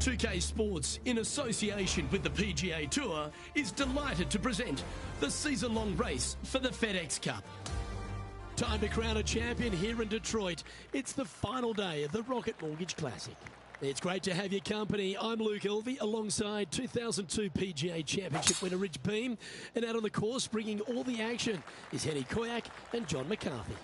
2K Sports, in association with the PGA Tour, is delighted to present the season-long race for the FedEx Cup. Time to crown a champion here in Detroit. It's the final day of the Rocket Mortgage Classic. It's great to have your company. I'm Luke Elvey, alongside 2002 PGA Championship winner Rich Beem. And out on the course, bringing all the action, is Henny Koyak and John McCarthy.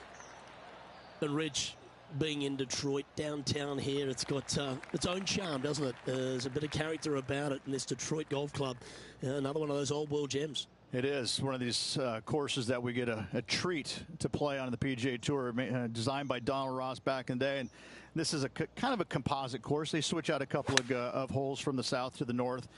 And Rich, being in Detroit, downtown here, it's got its own charm, doesn't it? There's a bit of character about it in this Detroit Golf Club. Another one of those old world gems. It is one of these courses that we get a treat to play on the PGA Tour, designed by Donald Ross back in the day. And this is a kind of a composite course. They switch out a couple of holes from the south to the north.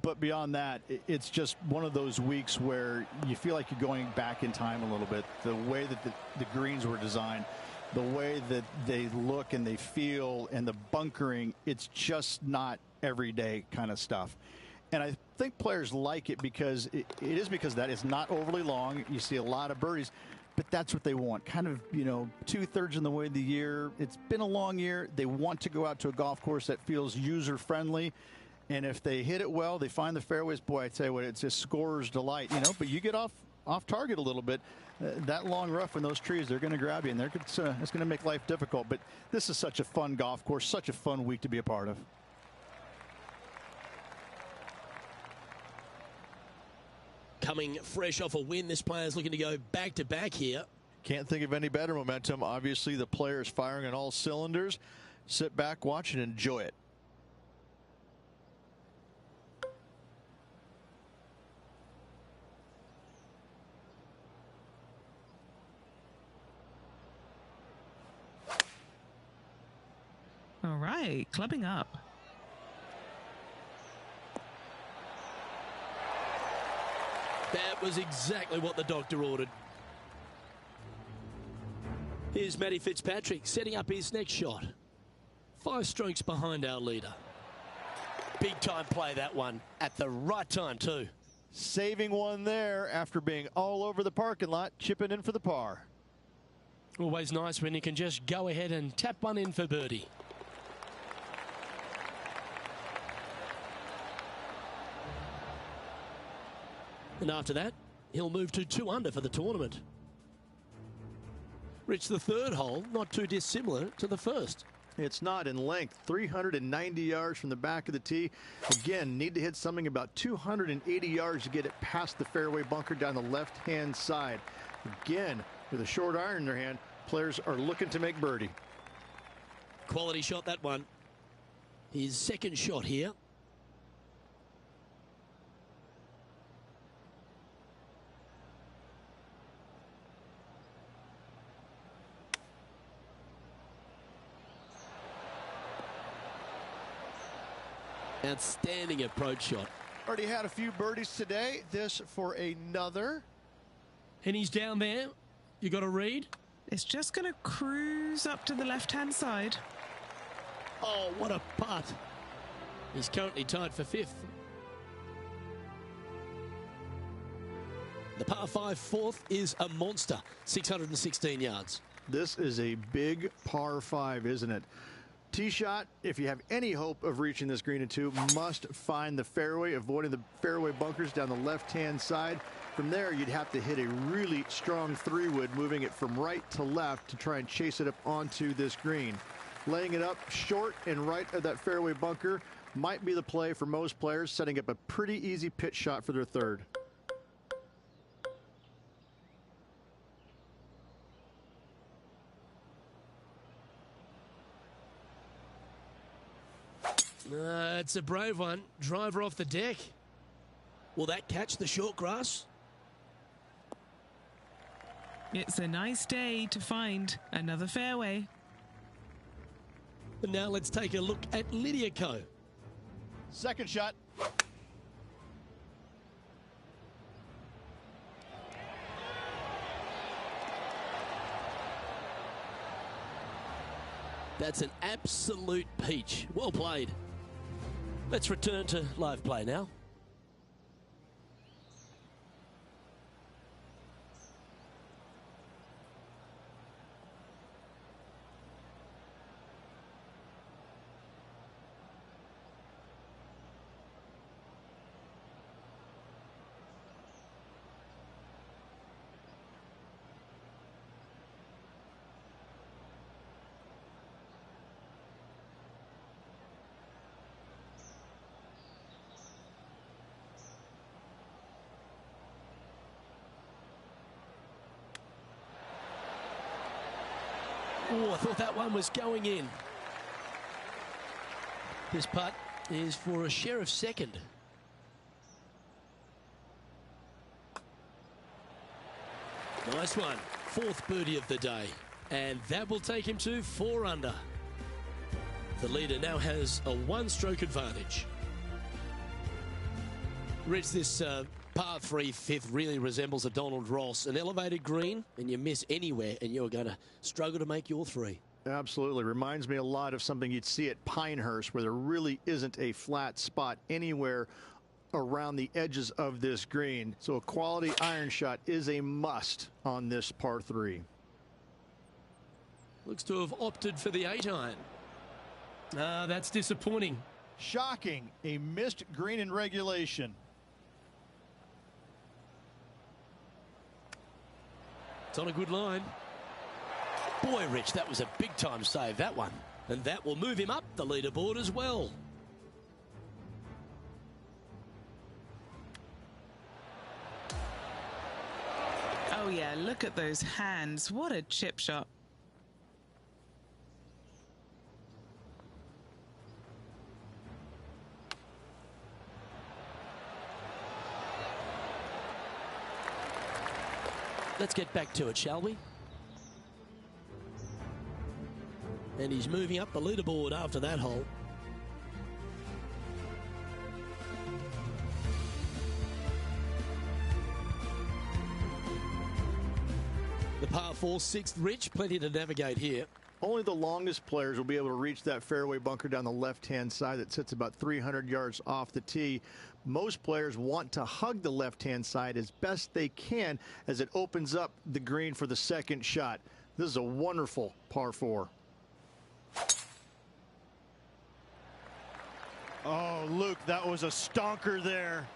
But beyond that, it's just one of those weeks where you feel like you're going back in time a little bit. The way that the greens were designed, the way that they look and they feel, and the bunkering, it's just not everyday kind of stuff. And I think players like it because it is because that it's not overly long. You see a lot of birdies, but that's what they want. Kind of, 2/3 in the way of the year. It's been a long year. They want to go out to a golf course that feels user friendly. And if they hit it well, they find the fairways. Boy, I tell you what, it's a scorer's delight, but you get off target a little bit. That long rough in those trees, they're going to grab you, and it's going to make life difficult. But this is such a fun golf course, such a fun week to be a part of. Coming fresh off a win, this player's looking to go back-to-back here. Can't think of any better momentum. Obviously, the player is firing on all cylinders. Sit back, watch, and enjoy it. All right, clubbing up. That was exactly what the doctor ordered. Here's Matty Fitzpatrick setting up his next shot. 5 strokes behind our leader. Big time play, that one, at the right time too. Saving one there after being all over the parking lot, chipping in for the par. Always nice when you can just go ahead and tap one in for birdie. And after that, he'll move to 2 under for the tournament. Rich, the third hole, not too dissimilar to the first. It's not in length. 390 yards from the back of the tee. Again, need to hit something about 280 yards to get it past the fairway bunker down the left-hand side. Again, with a short iron in their hand, players are looking to make birdie. Quality shot, that one. His second shot here. Outstanding approach shot. Already had a few birdies today. This for another. And he's down there. You got a read? It's just going to cruise up to the left-hand side. Oh, what a putt. He's currently tied for 5th. The par 5 4th is a monster. 616 yards. This is a big par 5, isn't it? Tee shot, if you have any hope of reaching this green in 2, must find the fairway, avoiding the fairway bunkers down the left-hand side. From there, you'd have to hit a really strong 3-wood, moving it from right to left to try and chase it up onto this green. Laying it up short and right of that fairway bunker might be the play for most players, setting up a pretty easy pitch shot for their third. It's a brave one. Driver off the deck. Will that catch the short grass? It's a nice day to find another fairway. And now let's take a look at Lydia Ko. Second shot. That's an absolute peach. Well played. Let's return to live play now. Oh, I thought that one was going in. This putt is for a share of second. Nice one. Fourth birdie of the day. And that will take him to 4 under. The leader now has a 1-stroke advantage. Rich, this par 3 fifth really resembles a Donald Ross. An elevated green, and you miss anywhere, and you're going to struggle to make your 3. Absolutely. Reminds me a lot of something you'd see at Pinehurst, where there really isn't a flat spot anywhere around the edges of this green. So a quality iron shot is a must on this par 3. Looks to have opted for the 8-iron. That's disappointing. Shocking. A missed green in regulation. It's on a good line. Boy, Rich, that was a big-time save, that one. And that will move him up the leaderboard as well. Oh, yeah, look at those hands. What a chip shot. Let's get back to it, shall we? And he's moving up the leaderboard after that hole. The par 4 6th, Rich, plenty to navigate here. Only the longest players will be able to reach that fairway bunker down the left-hand side that sits about 300 yards off the tee. Most players want to hug the left-hand side as best they can as it opens up the green for the second shot. This is a wonderful par 4. Oh, Luke, that was a stonker there.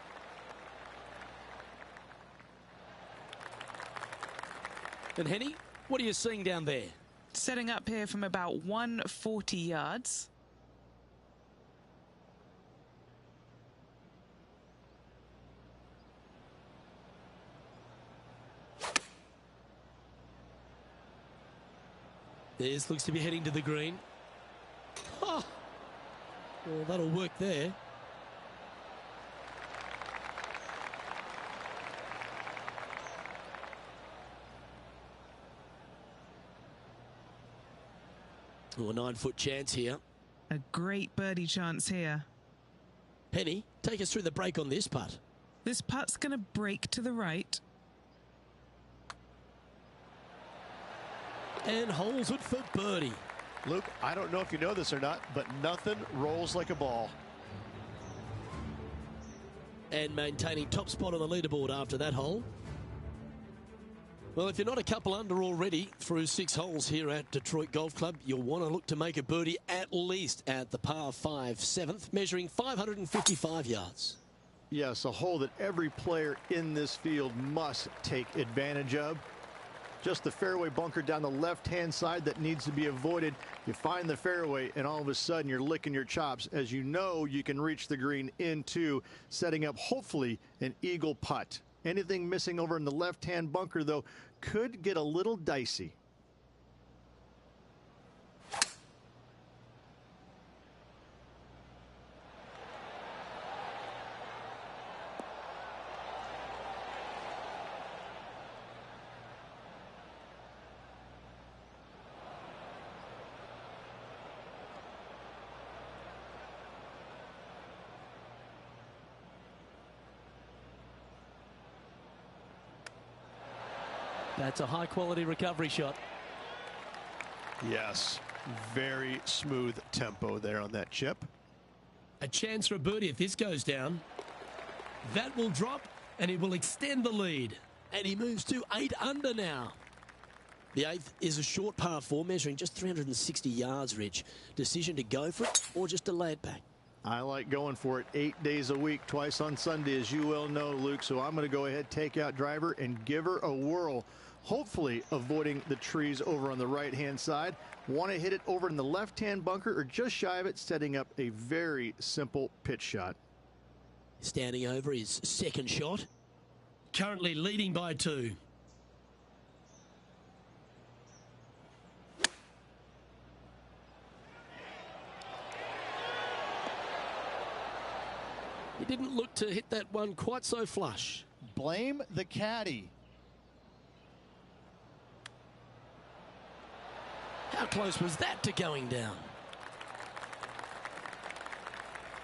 And Henny, what are you seeing down there? Setting up here from about 140 yards. This looks to be heading to the green. Oh, well, that'll work there. Oh, a 9-foot chance here. A great birdie chance here. Penny, take us through the break on this putt. This putt's going to break to the right. And holds it for birdie. Luke, I don't know if you know this or not, but nothing rolls like a ball. And maintaining top spot on the leaderboard after that hole. Well, if you're not a couple under already through 6 holes here at Detroit Golf Club, you'll want to look to make a birdie at least at the par 5 7th, measuring 555 yards. Yes, a hole that every player in this field must take advantage of. Just the fairway bunker down the left-hand side that needs to be avoided. You find the fairway, and all of a sudden you're licking your chops as you know you can reach the green into, setting up hopefully an eagle putt. Anything missing over in the left-hand bunker, though, could get a little dicey. That's a high-quality recovery shot. Yes, very smooth tempo there on that chip. A chance for a birdie if this goes down. That will drop, and he will extend the lead. And he moves to 8 under now. The 8th is a short par 4, measuring just 360 yards, Rich. Decision to go for it or just to lay it back? I like going for it 8 days a week, twice on Sunday, as you well know, Luke. So I'm going to go ahead, take out driver, and give her a whirl. Hopefully avoiding the trees over on the right-hand side. Want to hit it over in the left-hand bunker or just shy of it, setting up a very simple pitch shot. Standing over his second shot. Currently leading by 2. He didn't look to hit that one quite so flush. Blame the caddy. How close was that to going down?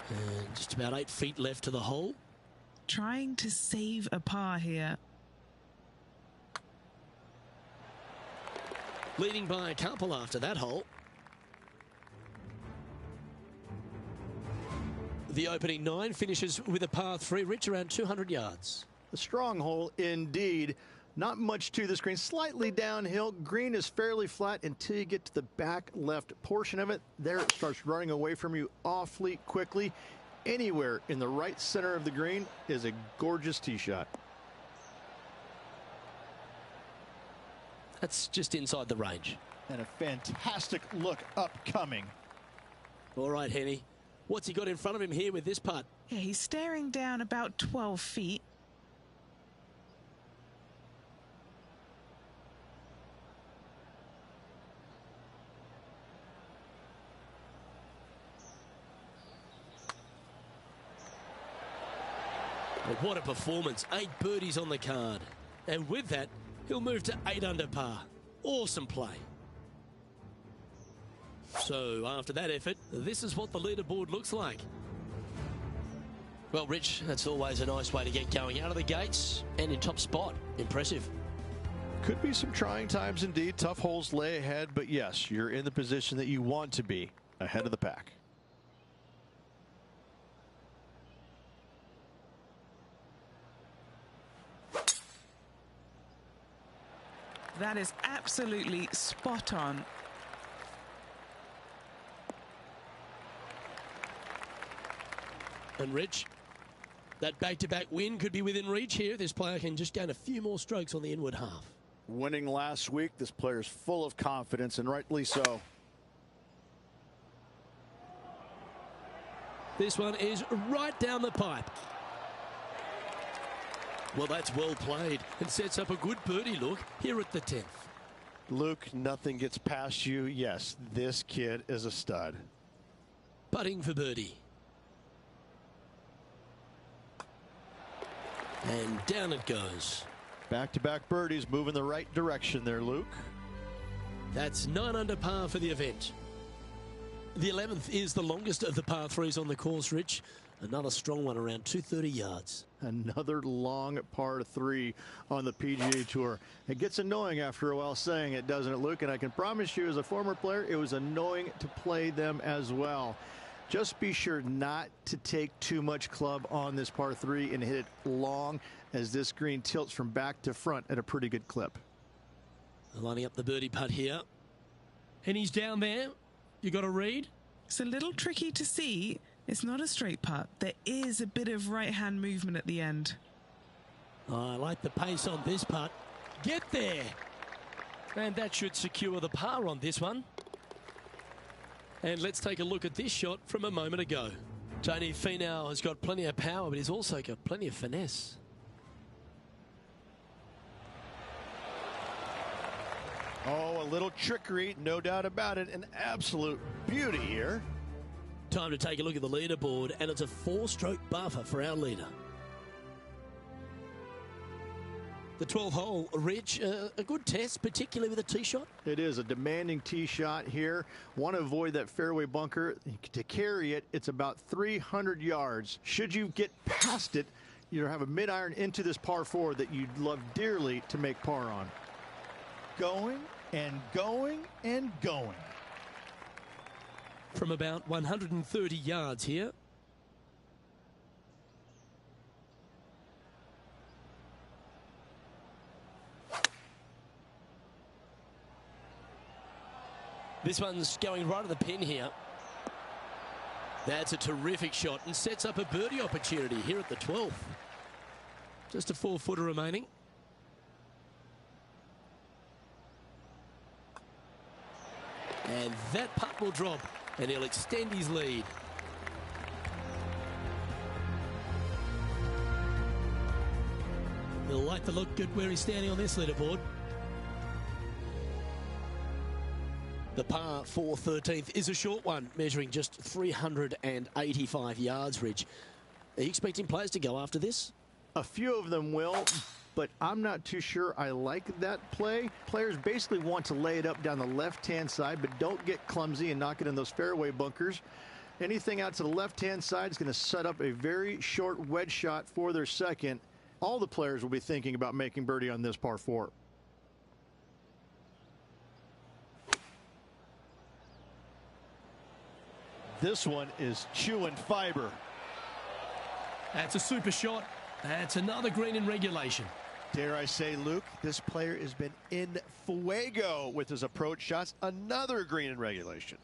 And just about 8 feet left to the hole. Trying to save a par here. Leading by a couple after that hole. The opening 9 finishes with a par 3, Rich, around 200 yards. A strong hole indeed. Not much to this green, slightly downhill. Green is fairly flat until you get to the back left portion of it. There it starts running away from you awfully quickly. Anywhere in the right center of the green is a gorgeous tee shot. That's just inside the range. And a fantastic look upcoming. All right, Henny. What's he got in front of him here with this putt? Yeah, he's staring down about 12 feet. But what a performance. 8 birdies on the card. And with that, he'll move to 8 under par. Awesome play. So after that effort, this is what the leaderboard looks like. Well, Rich, that's always a nice way to get going out of the gates and in top spot. Impressive. Could be some trying times indeed. Tough holes lay ahead, but yes, you're in the position that you want to be, ahead of the pack. That is absolutely spot on. And Rich, that back-to-back win could be within reach here. This player can just gain a few more strokes on the inward half. Winning last week, this player's full of confidence, and rightly so. This one is right down the pipe. Well, that's well played and sets up a good birdie look here at the 10th. Luke, nothing gets past you. Yes, this kid is a stud. Putting for birdie. And down it goes. Back-to-back birdies, moving the right direction there, Luke. That's 9 under par for the event. The 11th is the longest of the par 3s on the course, Rich. Another strong one, around 230 yards. Another long par 3 on the PGA Tour. It gets annoying after a while saying it, doesn't it, Luke? And I can promise you, as a former player, it was annoying to play them as well. Just be sure not to take too much club on this par 3 and hit it long, as this green tilts from back to front at a pretty good clip. Lining up the birdie putt here. And he's down there. You got a read? It's a little tricky to see. It's not a straight putt. There is a bit of right-hand movement at the end. Oh, I like the pace on this putt. Get there. And that should secure the par on this one. And let's take a look at this shot from a moment ago. Tony Finau has got plenty of power, but he's also got plenty of finesse. Oh, a little trickery, no doubt about it. An absolute beauty here. Time to take a look at the leaderboard, and it's a 4-stroke buffer for our leader. The 12th hole, Rich, a good test, particularly with a tee shot. It is a demanding tee shot here. Want to avoid that fairway bunker. To carry it, it's about 300 yards. Should you get past it, you have a mid-iron into this par 4 that you'd love dearly to make par on. Going and going and going. From about 130 yards here. This one's going right at the pin here. That's a terrific shot and sets up a birdie opportunity here at the 12th. Just a 4-footer remaining. And that putt will drop, and he'll extend his lead. He'll like the look good where he's standing on this leaderboard. The par 4 13th is a short one, measuring just 385 yards, Rich. Are you expecting players to go after this? A few of them will, but I'm not too sure I like that play. Players basically want to lay it up down the left-hand side, but don't get clumsy and knock it in those fairway bunkers. Anything out to the left-hand side is going to set up a very short wedge shot for their second. All the players will be thinking about making birdie on this par 4. This one is chewing fiber. That's a super shot. That's another green in regulation. Dare I say, Luke, this player has been in fuego with his approach shots. Another green in regulation.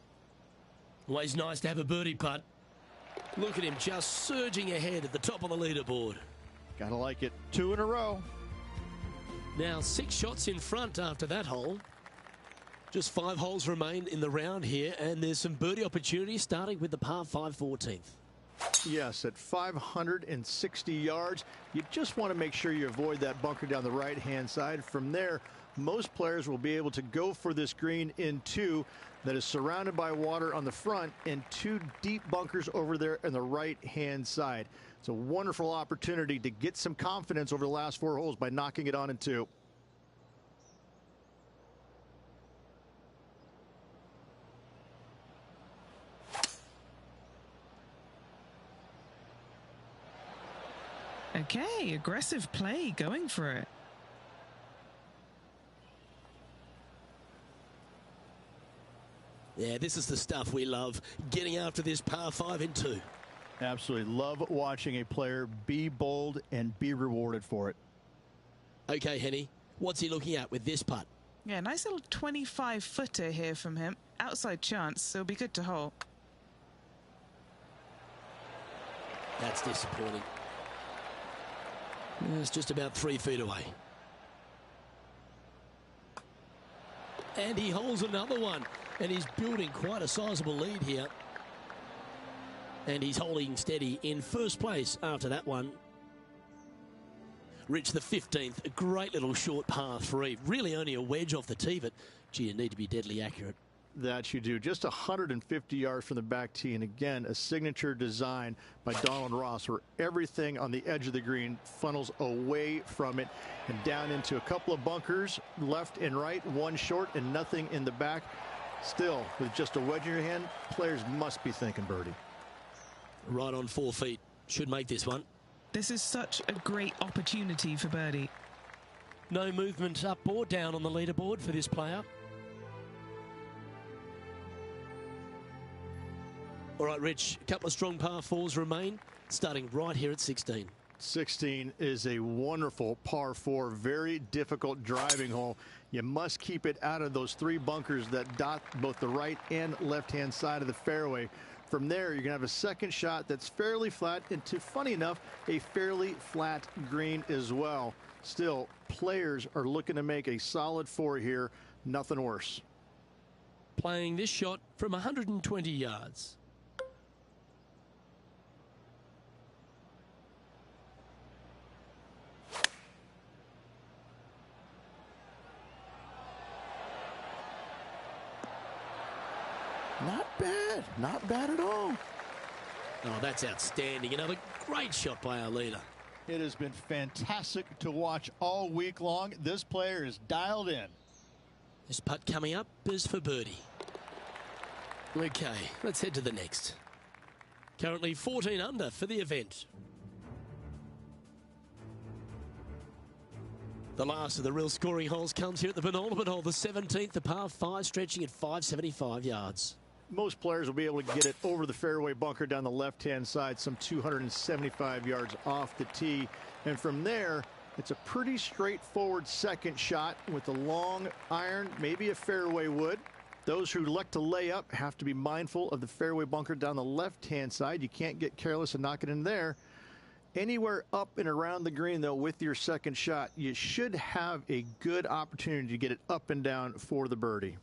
Always nice to have a birdie putt. Look at him just surging ahead at the top of the leaderboard. Gotta like it. 2 in a row. Now 6 shots in front after that hole. Just 5 holes remain in the round here, and there's some birdie opportunities starting with the par 5 14th. Yes, at 560 yards, you just want to make sure you avoid that bunker down the right-hand side. From there, most players will be able to go for this green in 2 that is surrounded by water on the front and 2 deep bunkers over there on the right-hand side. It's a wonderful opportunity to get some confidence over the last 4 holes by knocking it on in 2. Okay, aggressive play, going for it. Yeah, this is the stuff we love, getting after this par 5 in 2. Absolutely love watching a player be bold and be rewarded for it. Okay, Henny, what's he looking at with this putt? Yeah, nice little 25-footer here from him. Outside chance, so it'll be good to hole. That's disappointing. It's just about 3 feet away. And he holds another one. And he's building quite a sizable lead here. And he's holding steady in first place after that one. Reached the 15th. A great little short par 3. Really only a wedge off the tee, but gee, you need to be deadly accurate. That you do. Just 150 yards from the back tee, and again a signature design by Donald Ross where everything on the edge of the green funnels away from it and down into a couple of bunkers left and right, 1 short and nothing in the back. Still, with just a wedge in your hand, players must be thinking birdie. Right on 4 feet. Should make this one. This is such a great opportunity for birdie. No movement up or down on the leaderboard for this player. All right, Rich, a couple of strong par 4s remain, starting right here at 16. 16 is a wonderful par 4, very difficult driving hole. You must keep it out of those 3 bunkers that dot both the right and left-hand side of the fairway. From there, you're going to have a second shot that's fairly flat, and funny enough, a fairly flat green as well. Still, players are looking to make a solid 4 here, nothing worse. Playing this shot from 120 yards. Not bad. Not bad at all. Oh, that's outstanding. Another great shot by our leader. It has been fantastic to watch all week long. This player is dialed in. This putt coming up is for birdie. Okay, let's head to the next. Currently 14 under for the event. The last of the real scoring holes comes here at the penultimate hole, the 17th, the par 5, stretching at 575 yards. Most players will be able to get it over the fairway bunker down the left-hand side, some 275 yards off the tee. And from there, it's a pretty straightforward second shot with a long iron, maybe a fairway wood. Those who elect to lay up have to be mindful of the fairway bunker down the left-hand side. You can't get careless and knock it in there. Anywhere up and around the green, though, with your second shot, you should have a good opportunity to get it up and down for the birdie.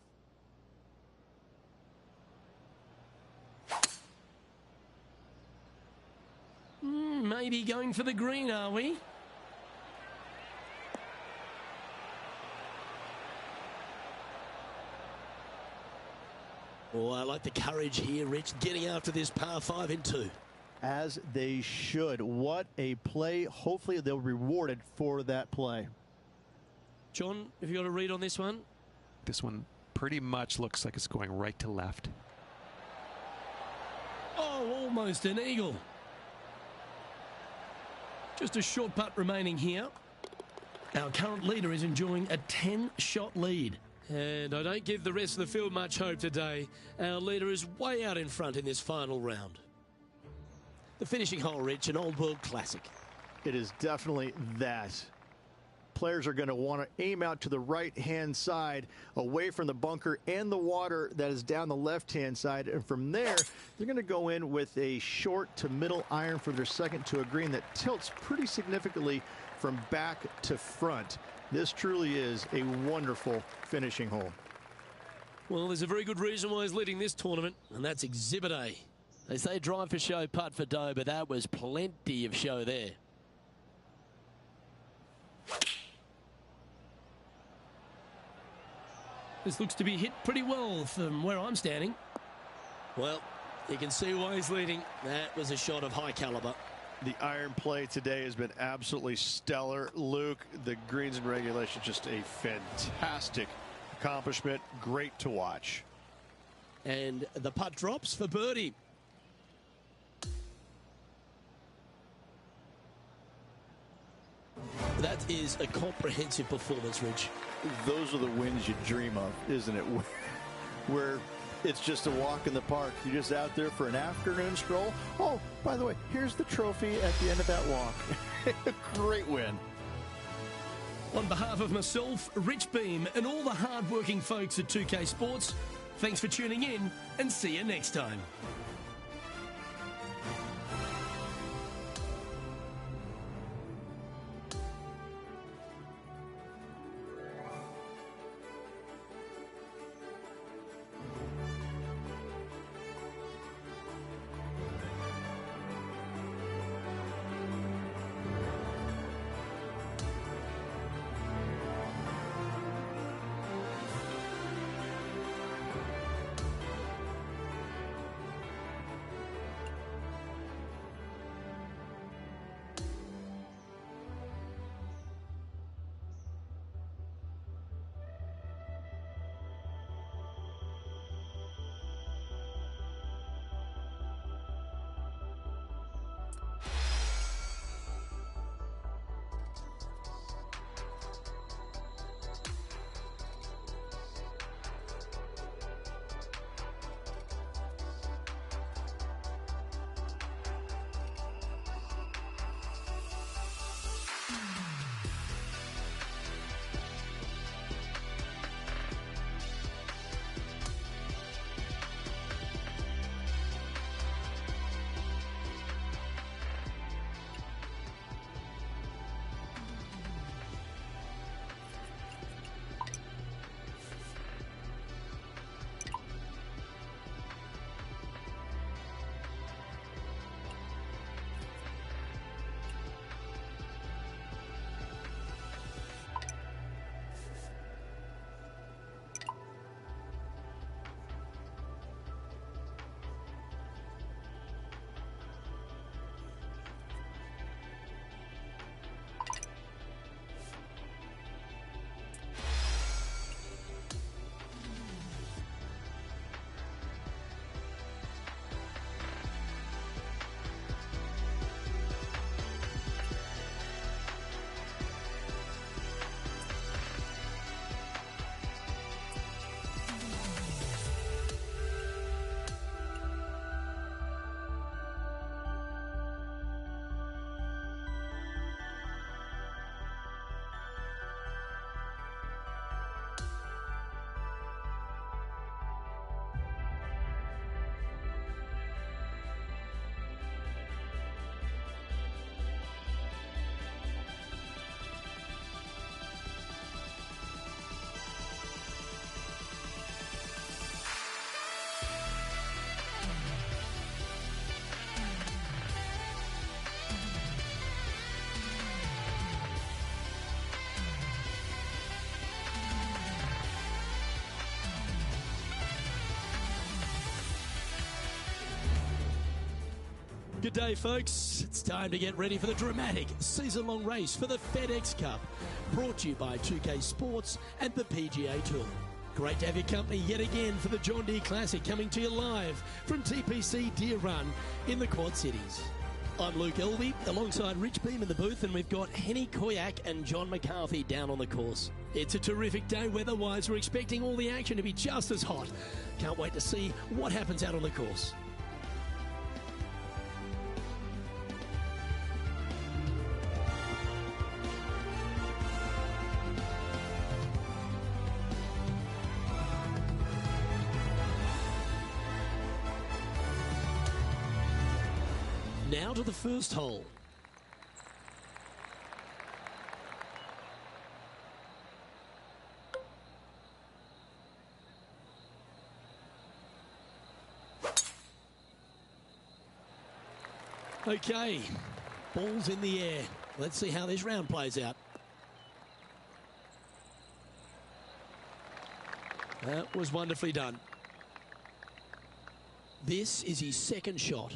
Maybe going for the green, are we? Oh, I like the courage here, Rich, getting after this par 5 in 2. as they should. What a play. Hopefully they'll be rewarded for that play. John, have you got a read on this one? This one pretty much looks like it's going right to left. Oh, almost an eagle. Just a short putt remaining here. Our current leader is enjoying a 10-shot lead. And I don't give the rest of the field much hope today. Our leader is way out in front in this final round. The finishing hole, Rich, an old world classic. It is definitely that. Players are going to want to aim out to the right-hand side, away from the bunker and the water that is down the left-hand side. And from there, they're going to go in with a short to middle iron for their second to a green that tilts pretty significantly from back to front. This truly is a wonderful finishing hole. Well, there's a very good reason why he's leading this tournament, and that's Exhibit A. They say drive for show, putt for dough, but that was plenty of show there. This looks to be hit pretty well from where I'm standing. Well, you can see why he's leading. That was a shot of high caliber. The iron play today has been absolutely stellar. Luke, the greens and regulation, just a fantastic accomplishment. Great to watch. And the putt drops for birdie. That is a comprehensive performance, Rich. Those are the wins you dream of, isn't it? Where it's just a walk in the park. You're just out there for an afternoon stroll. Oh, by the way, here's the trophy at the end of that walk. Great win. On behalf of myself, Rich Beam, and all the hard-working folks at 2K Sports, thanks for tuning in, and see you next time. Good day, folks. It's time to get ready for the dramatic season-long race for the FedEx Cup, brought to you by 2K Sports and the PGA Tour. Great to have your company yet again for the John Deere Classic, coming to you live from TPC Deer Run in the Quad Cities. I'm Luke Elvey, alongside Rich Beam in the booth, and we've got Henny Koyak and John McCarthy down on the course. It's a terrific day weather-wise. We're expecting all the action to be just as hot. Can't wait to see what happens out on the course. Now to the first hole. Okay, ball's in the air. Let's see how this round plays out. That was wonderfully done. This is his second shot.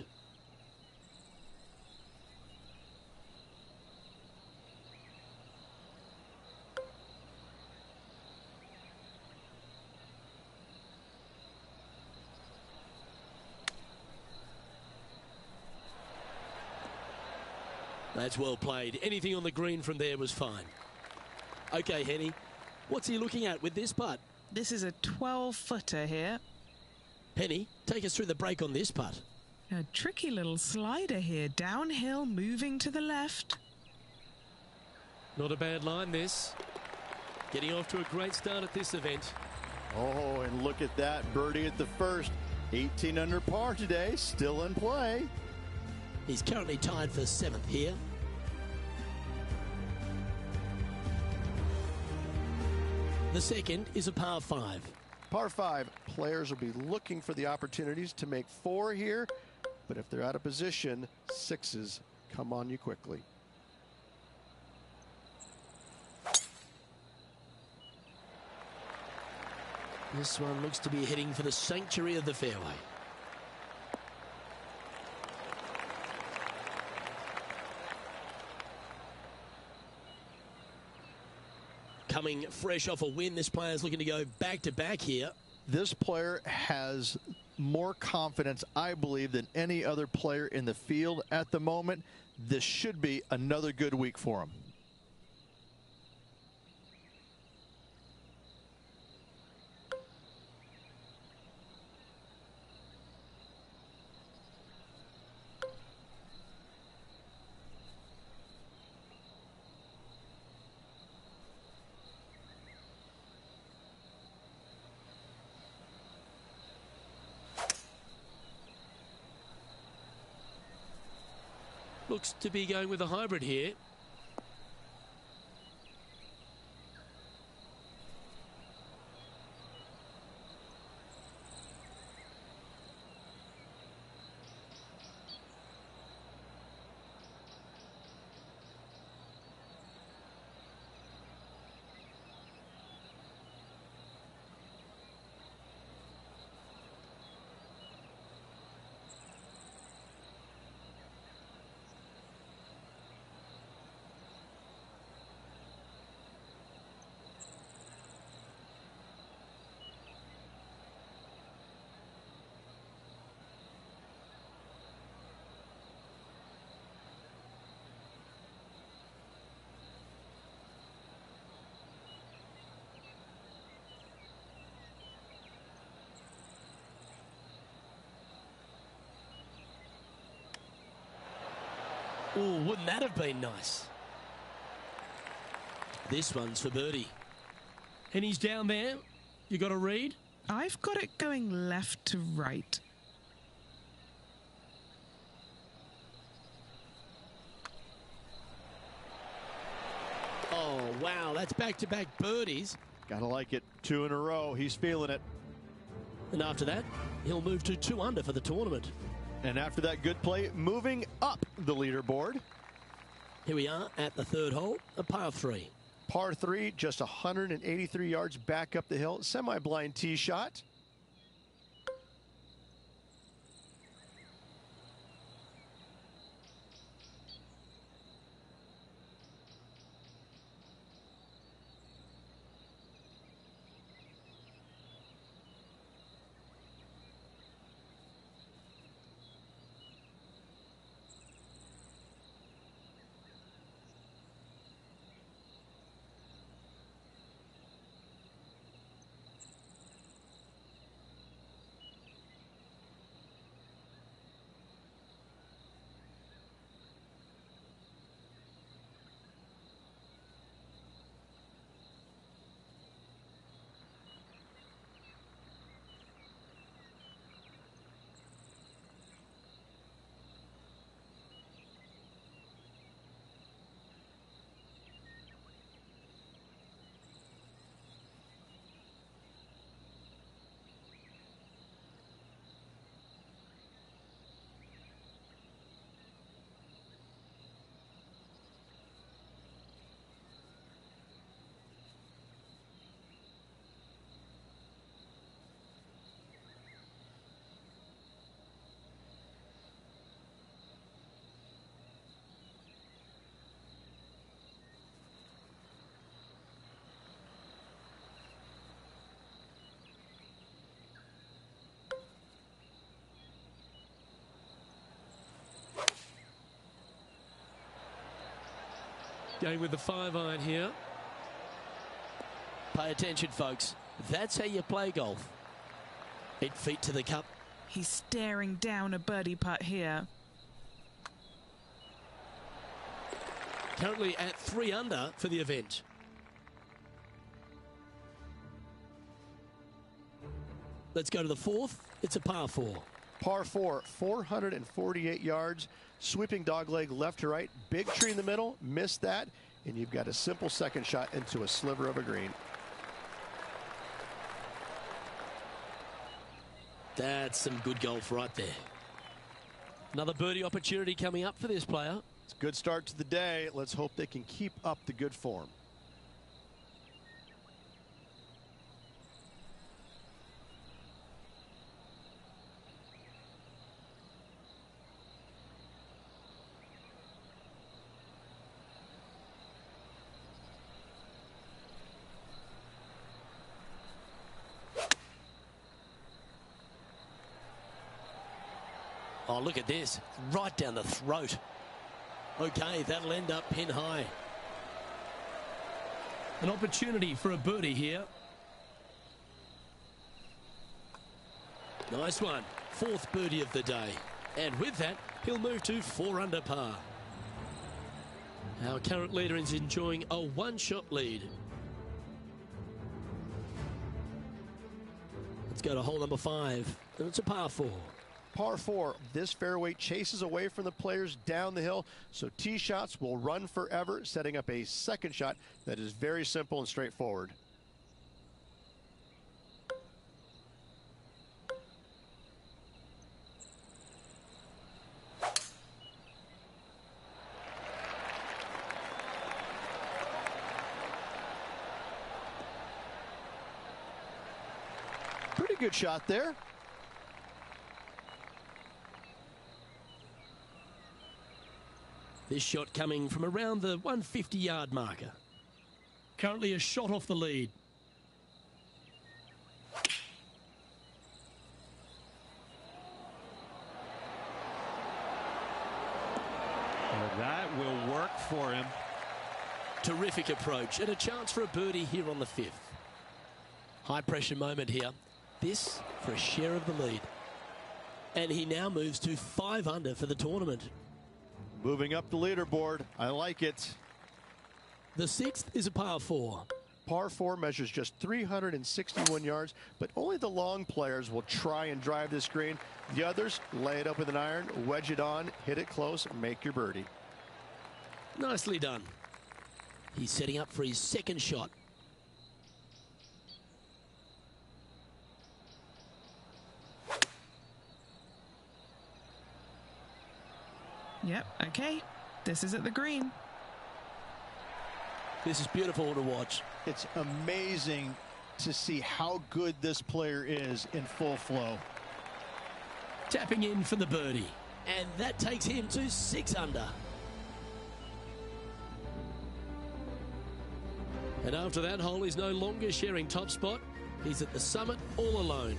That's well played. Anything on the green from there was fine. Okay, Henny, what's he looking at with this putt? This is a 12-footer here. Henny, take us through the break on this putt. A tricky little slider here, downhill, moving to the left. Not a bad line, this. Getting off to a great start at this event. Oh, and look at that. Birdie at the first. 18 under par today, still in play. He's currently tied for 7th here. The second is a par 5. Par 5, players will be looking for the opportunities to make 4 here, but if they're out of position, 6s come on you quickly. This one looks to be heading for the sanctuary of the fairway. Coming fresh off a win, this player's looking to go back-to-back here. This player has more confidence, I believe, than any other player in the field at the moment. This should be another good week for him. Looks to be going with a hybrid here. Oh, wouldn't that have been nice? This one's for birdie. And he's down there. You got a read? I've got it going left to right. Oh, wow, that's back-to-back birdies. Gotta like it. 2 in a row. He's feeling it. And after that, he'll move to 2 under for the tournament. And after that good play, moving up the leaderboard. Here we are at the third hole, a par 3. Par 3, just 183 yards back up the hill. Semi-blind tee shot. Going with the 5-iron here. Pay attention, folks. That's how you play golf. 8 feet to the cup. He's staring down a birdie putt here. Currently at 3 under for the event. Let's go to the 4th. It's a par 4. Par 4, 448 yards, sweeping dogleg left to right, big tree in the middle, missed that, and you've got a simple second shot into a sliver of a green. That's some good golf right there. Another birdie opportunity coming up for this player. It's a good start to the day. Let's hope they can keep up the good form. Oh, look at this. Right down the throat. Okay, that'll end up pin high. An opportunity for a birdie here. Nice one. 4th birdie of the day. And with that, he'll move to 4 under par. Our current leader is enjoying a 1-shot lead. Let's go to hole number 5. And it's a par 4. Par 4, this fairway chases away from the players down the hill, so tee shots will run forever, setting up a second shot that is very simple and straightforward. Pretty good shot there. This shot coming from around the 150-yard marker. Currently a shot off the lead. Well, that will work for him. Terrific approach and a chance for a birdie here on the 5th. High pressure moment here. This for a share of the lead. And he now moves to 5 under for the tournament. Moving up the leaderboard. I like it. The 6th is a par 4. Par 4 measures just 361 yards, but only the long players will try and drive this green. The others lay it up with an iron, wedge it on, hit it close, make your birdie. Nicely done. He's setting up for his second shot. Yep, okay. This is at the green. This is beautiful to watch. It's amazing to see how good this player is in full flow. Tapping in for the birdie. And that takes him to 6 under. And after that hole, he's no longer sharing top spot. He's at the summit all alone.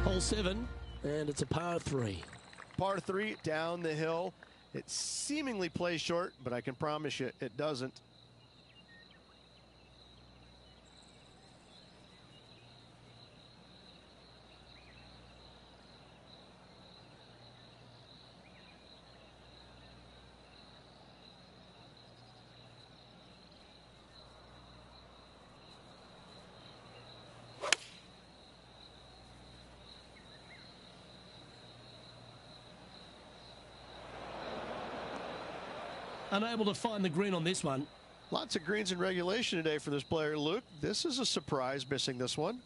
Hole 7, and it's a par 3. Par 3 down the hill. It seemingly plays short, but I can promise you it doesn't. Unable to find the green on this one. Lots of greens in regulation today for this player, Luke. This is a surprise, missing this one.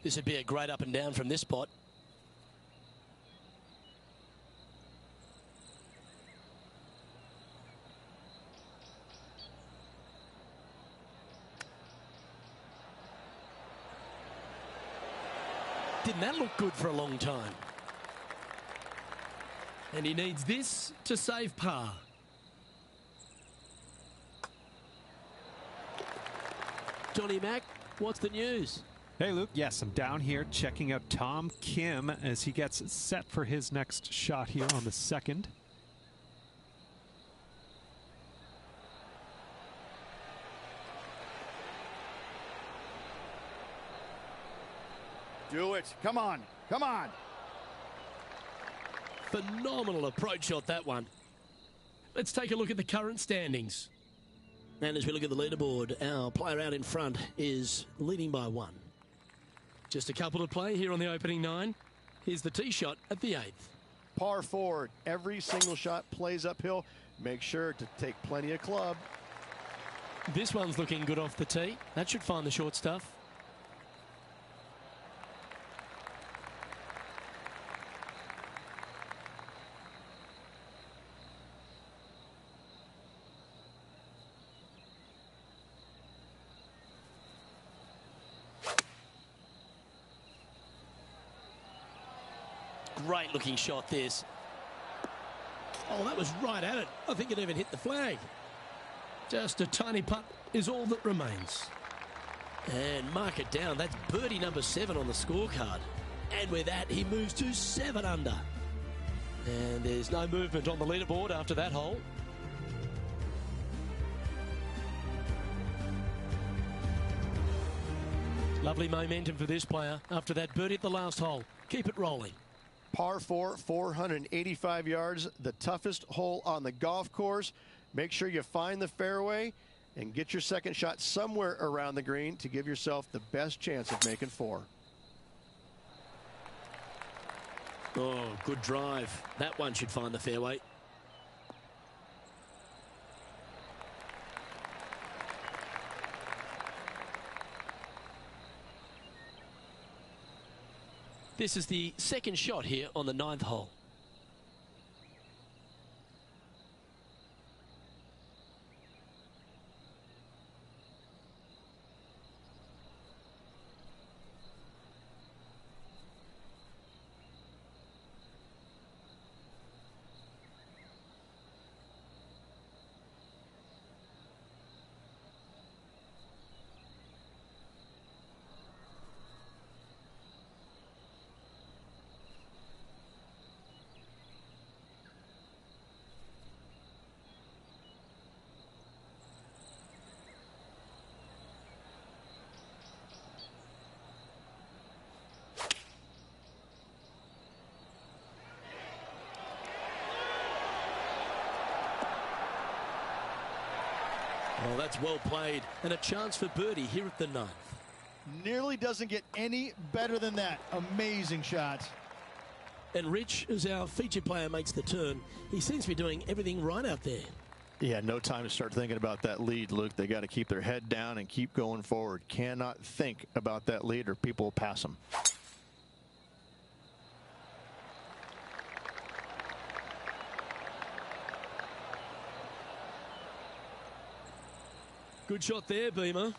This would be a great up and down from this spot. Didn't that look good for a long time? And he needs this to save par. Johnny Mack, what's the news? Hey, Luke. Yes, I'm down here checking out Tom Kim as he gets set for his next shot here on the second. Do it. Come on. Come on. Phenomenal approach shot, that one. Let's take a look at the current standings. And as we look at the leaderboard, our player out in front is leading by 1. Just a couple to play here on the opening 9. Here's the tee shot at the 8th. Par 4. Every single shot plays uphill. Make sure to take plenty of club. This one's looking good off the tee. That should find the short stuff. Great looking shot, this. Oh, that was right at it. I think it even hit the flag. Just a tiny putt is all that remains. And mark it down. That's birdie number 7 on the scorecard. And with that, he moves to 7 under. And there's no movement on the leaderboard after that hole. Lovely momentum for this player after that birdie at the last hole. Keep it rolling. Par 4, 485 yards, the toughest hole on the golf course. Make sure you find the fairway and get your second shot somewhere around the green to give yourself the best chance of making 4. Oh, good drive. That one should find the fairway. This is the second shot here on the 9th hole. Oh, that's well played. And a chance for birdie here at the 9th. Nearly doesn't get any better than that. Amazing shot. And Rich, as our featured player makes the turn, he seems to be doing everything right out there. Yeah, no time to start thinking about that lead, Luke. They got to keep their head down and keep going forward. Cannot think about that lead or people will pass them. Good shot there, Beamer.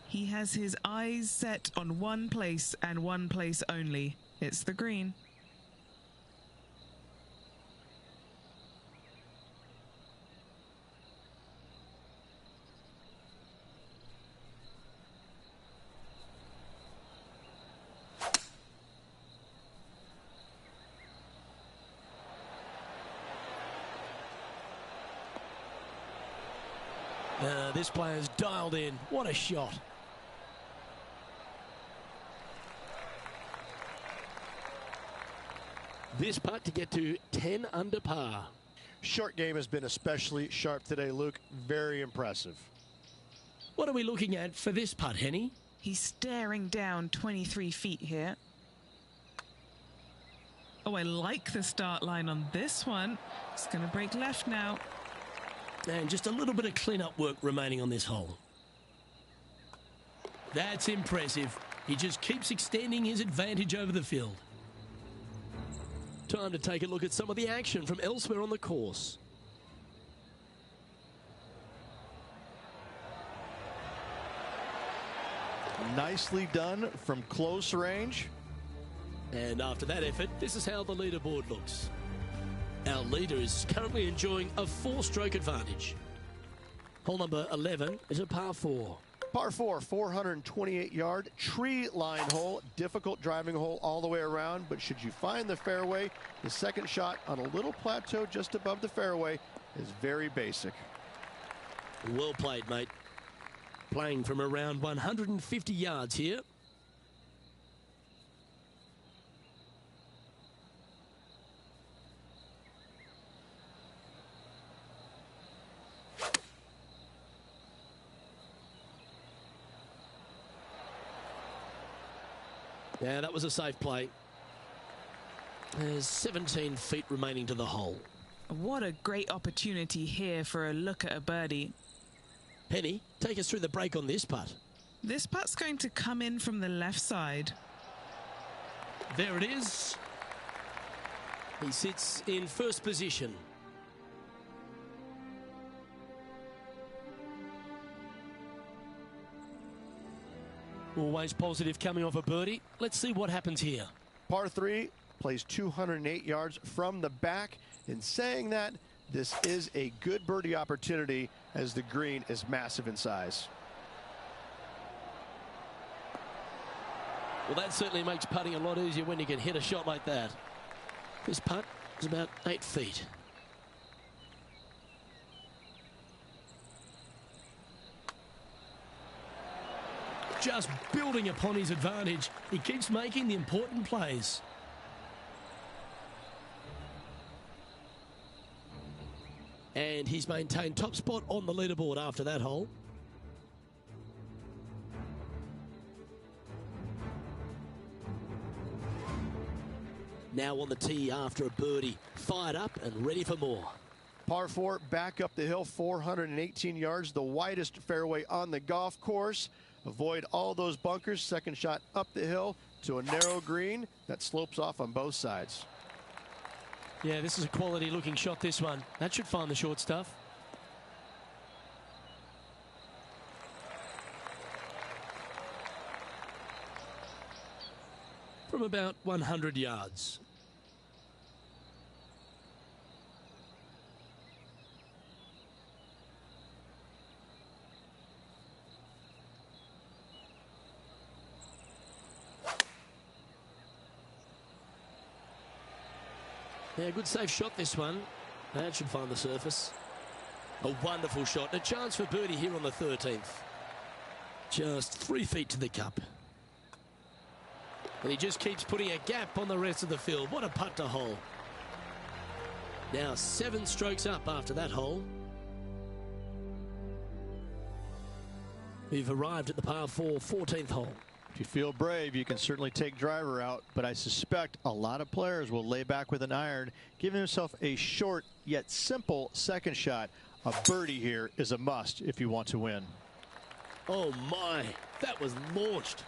He has his eyes set on one place and one place only. It's the green. This player's dialed in. What a shot. This putt to get to 10 under par. Short game has been especially sharp today, Luke. Very impressive. What are we looking at for this putt, Henny? He's staring down 23 feet here. Oh, I like the start line on this one. It's going to break left now. And just a little bit of clean-up work remaining on this hole. That's impressive. He just keeps extending his advantage over the field. Time to take a look at some of the action from elsewhere on the course. Nicely done from close range. And after that effort, this is how the leaderboard looks. Our leader is currently enjoying a 4-stroke advantage. Hole number 11 is a par 4. Par 4, 428-yard tree line hole. Difficult driving hole all the way around, but should you find the fairway, the second shot on a little plateau just above the fairway is very basic. Well played, mate. Playing from around 150 yards here. Yeah, that was a safe play. There's 17 feet remaining to the hole. What a great opportunity here for a look at a birdie. Penny, take us through the break on this putt. This putt's going to come in from the left side. There it is. He sits in first position. Always positive coming off a birdie. Let's see what happens here. Par 3 plays 208 yards from the back. In saying that, this is a good birdie opportunity as the green is massive in size. Well, that certainly makes putting a lot easier when you can hit a shot like that. This putt is about 8 feet. Just building upon his advantage. He keeps making the important plays. And he's maintained top spot on the leaderboard after that hole. Now on the tee after a birdie. Fired up and ready for more. Par 4 back up the hill, 418 yards, the widest fairway on the golf course. Avoid all those bunkers. Second shot up the hill to a narrow green that slopes off on both sides. Yeah, this is a quality looking shot, this one. That should find the short stuff. From about 100 yards. Yeah, good safe shot this one. That should find the surface. A wonderful shot. A chance for birdie here on the 13th. Just 3 feet to the cup. And he just keeps putting a gap on the rest of the field. What a putt to hole. Now 7 strokes up after that hole. We've arrived at the par 4 14th hole. If you feel brave, you can certainly take driver out, but I suspect a lot of players will lay back with an iron, giving himself a short yet simple second shot. A birdie here is a must if you want to win. Oh my, that was launched.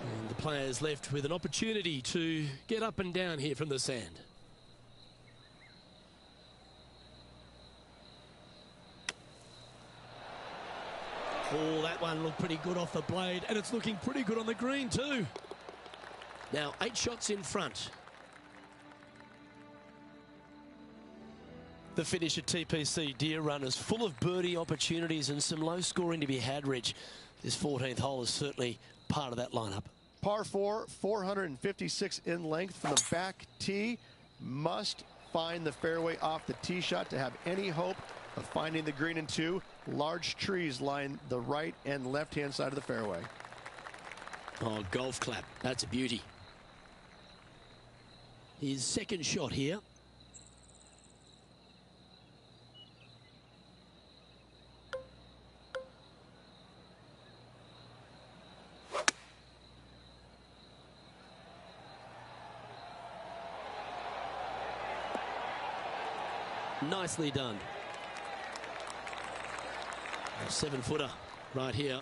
And the players left with an opportunity to get up and down here from the sand. Oh, that one looked pretty good off the blade, and it's looking pretty good on the green too. Now 8 shots in front. The finish at TPC Deer Run is full of birdie opportunities and some low scoring to be had, Rich. This 14th hole is certainly part of that lineup. Par 4, 456 in length from the back tee. Must find the fairway off the tee shot to have any hope of finding the green in 2. Large trees line the right and left-hand side of the fairway. Oh, golf clap. That's a beauty. His second shot here. Nicely done. A 7-footer right here.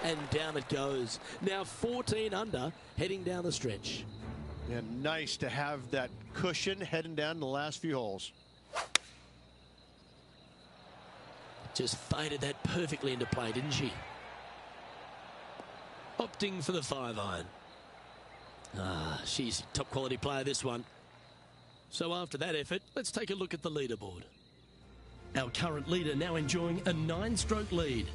And down it goes. Now 14 under, heading down the stretch. And nice to have that cushion heading down the last few holes. Just faded that perfectly into play, didn't she? opting for the 5-iron. She's a top quality player, this one. So after that effort, let's take a look at the leaderboard. Our current leader now enjoying a 9-stroke lead.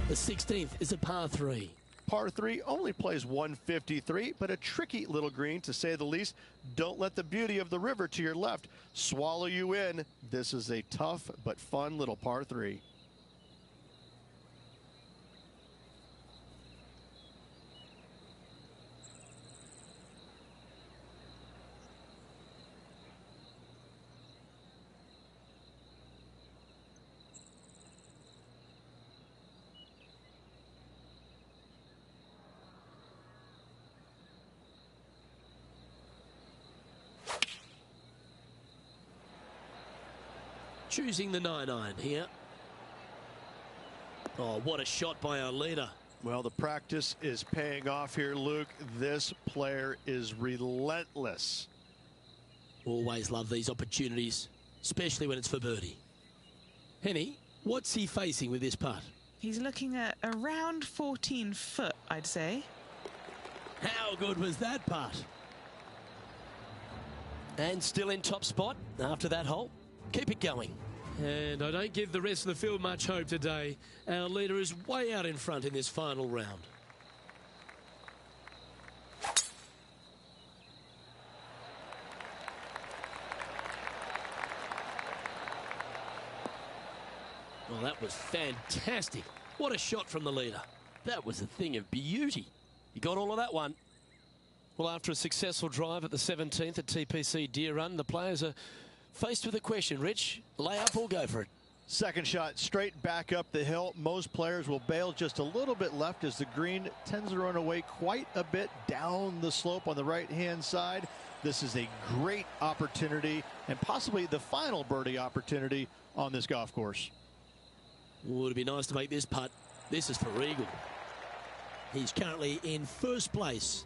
The 16th is a par 3. Par 3 only plays 153, but a tricky little green to say the least. Don't let the beauty of the river to your left swallow you in. This is a tough but fun little par 3. Choosing the 9-iron here. Oh, what a shot by our leader. Well, the practice is paying off here, Luke. This player is relentless. Always love these opportunities, especially when it's for birdie. Henny, what's he facing with this putt? He's looking at around 14 foot, I'd say. How good was that putt? And still in top spot after that hole. Keep it going. And I don't give the rest of the field much hope today. Our leader is way out in front in this final round. Well, that was fantastic. What a shot from the leader. That was a thing of beauty. You got all of that one. Well, after a successful drive at the 17th at TPC Deer Run, the players are faced with a question, Rich. Lay up or go for it? Second shot straight back up the hill. Most players will bail just a little bit left as the green tends to run away quite a bit down the slope on the right-hand side. This is a great opportunity and possibly the final birdie opportunity on this golf course. Would it be nice to make this putt? This is for eagle. He's currently in first place.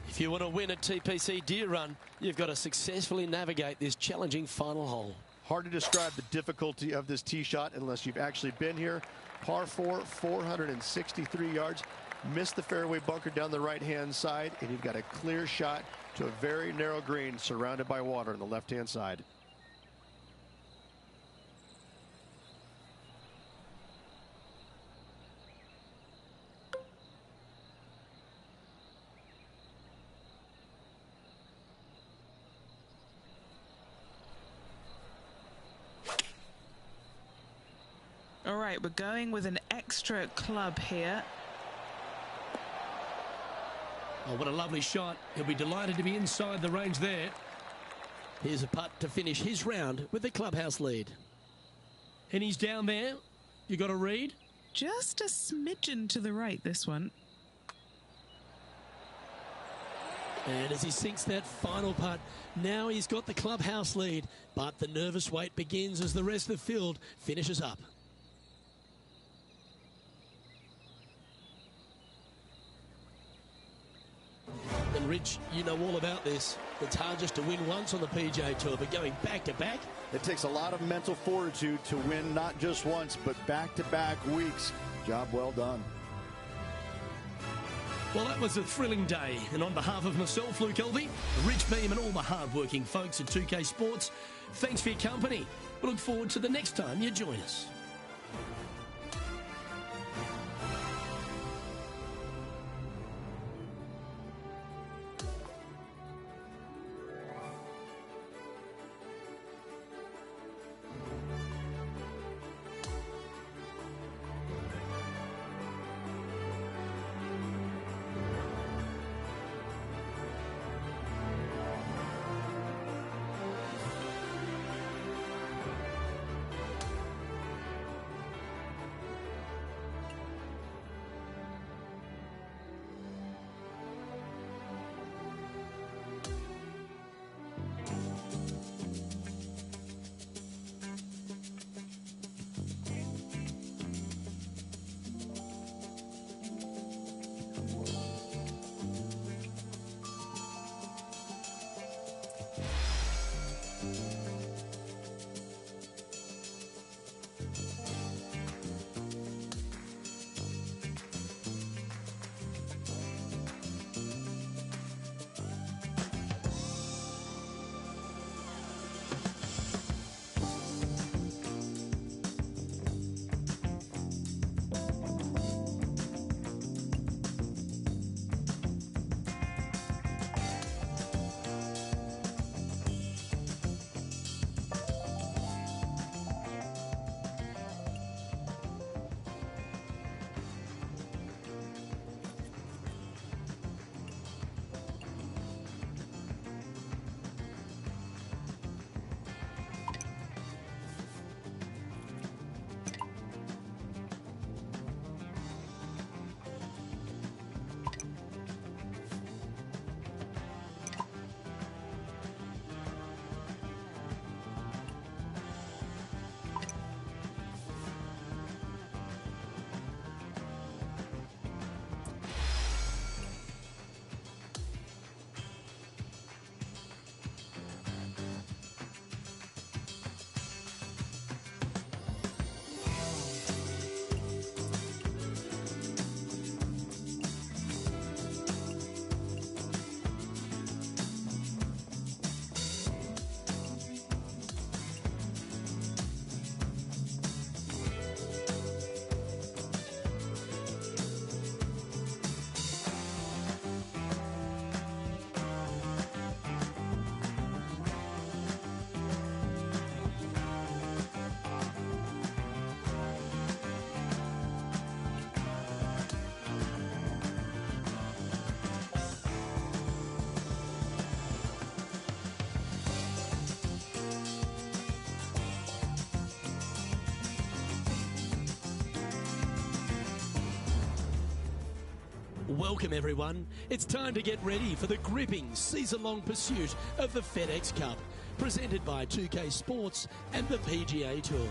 If you want to win at TPC Deer Run, you've got to successfully navigate this challenging final hole. Hard to describe the difficulty of this tee shot unless you've actually been here. Par 4, 463 yards. Missed the fairway bunker down the right-hand side, and you've got a clear shot to a very narrow green surrounded by water on the left-hand side. All right, we're going with an extra club here. Oh, what a lovely shot. He'll be delighted to be inside the range there. Here's a putt to finish his round with the clubhouse lead. And he's down there. You got a read? Just a smidgen to the right, this one. And as he sinks that final putt, now he's got the clubhouse lead. But the nervous wait begins as the rest of the field finishes up. And Rich, you know all about this. It's hard just to win once on the PGA Tour, but going back to back. It takes a lot of mental fortitude to win not just once, but back-to-back weeks. Job well done. Well, that was a thrilling day. And on behalf of myself, Luke Elvey, Rich Beam, and all the hard-working folks at 2K Sports, thanks for your company. We look forward to the next time you join us. Welcome everyone. It's time to get ready for the gripping season-long pursuit of the FedEx Cup, presented by 2K Sports and the PGA Tour.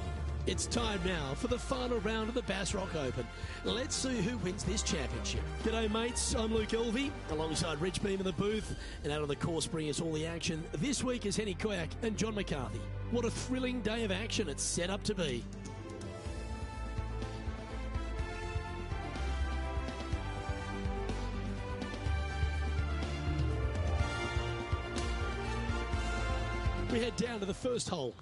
It's time now for the final round of the Bass Rock Open. Let's see who wins this championship. G'day mates, I'm Luke Elvey, alongside Rich Beam in the booth, and out on the course bringing us all the action this week is Henny Koyak and John McCarthy. What a thrilling day of action it's set up to be. We head down to the first hole.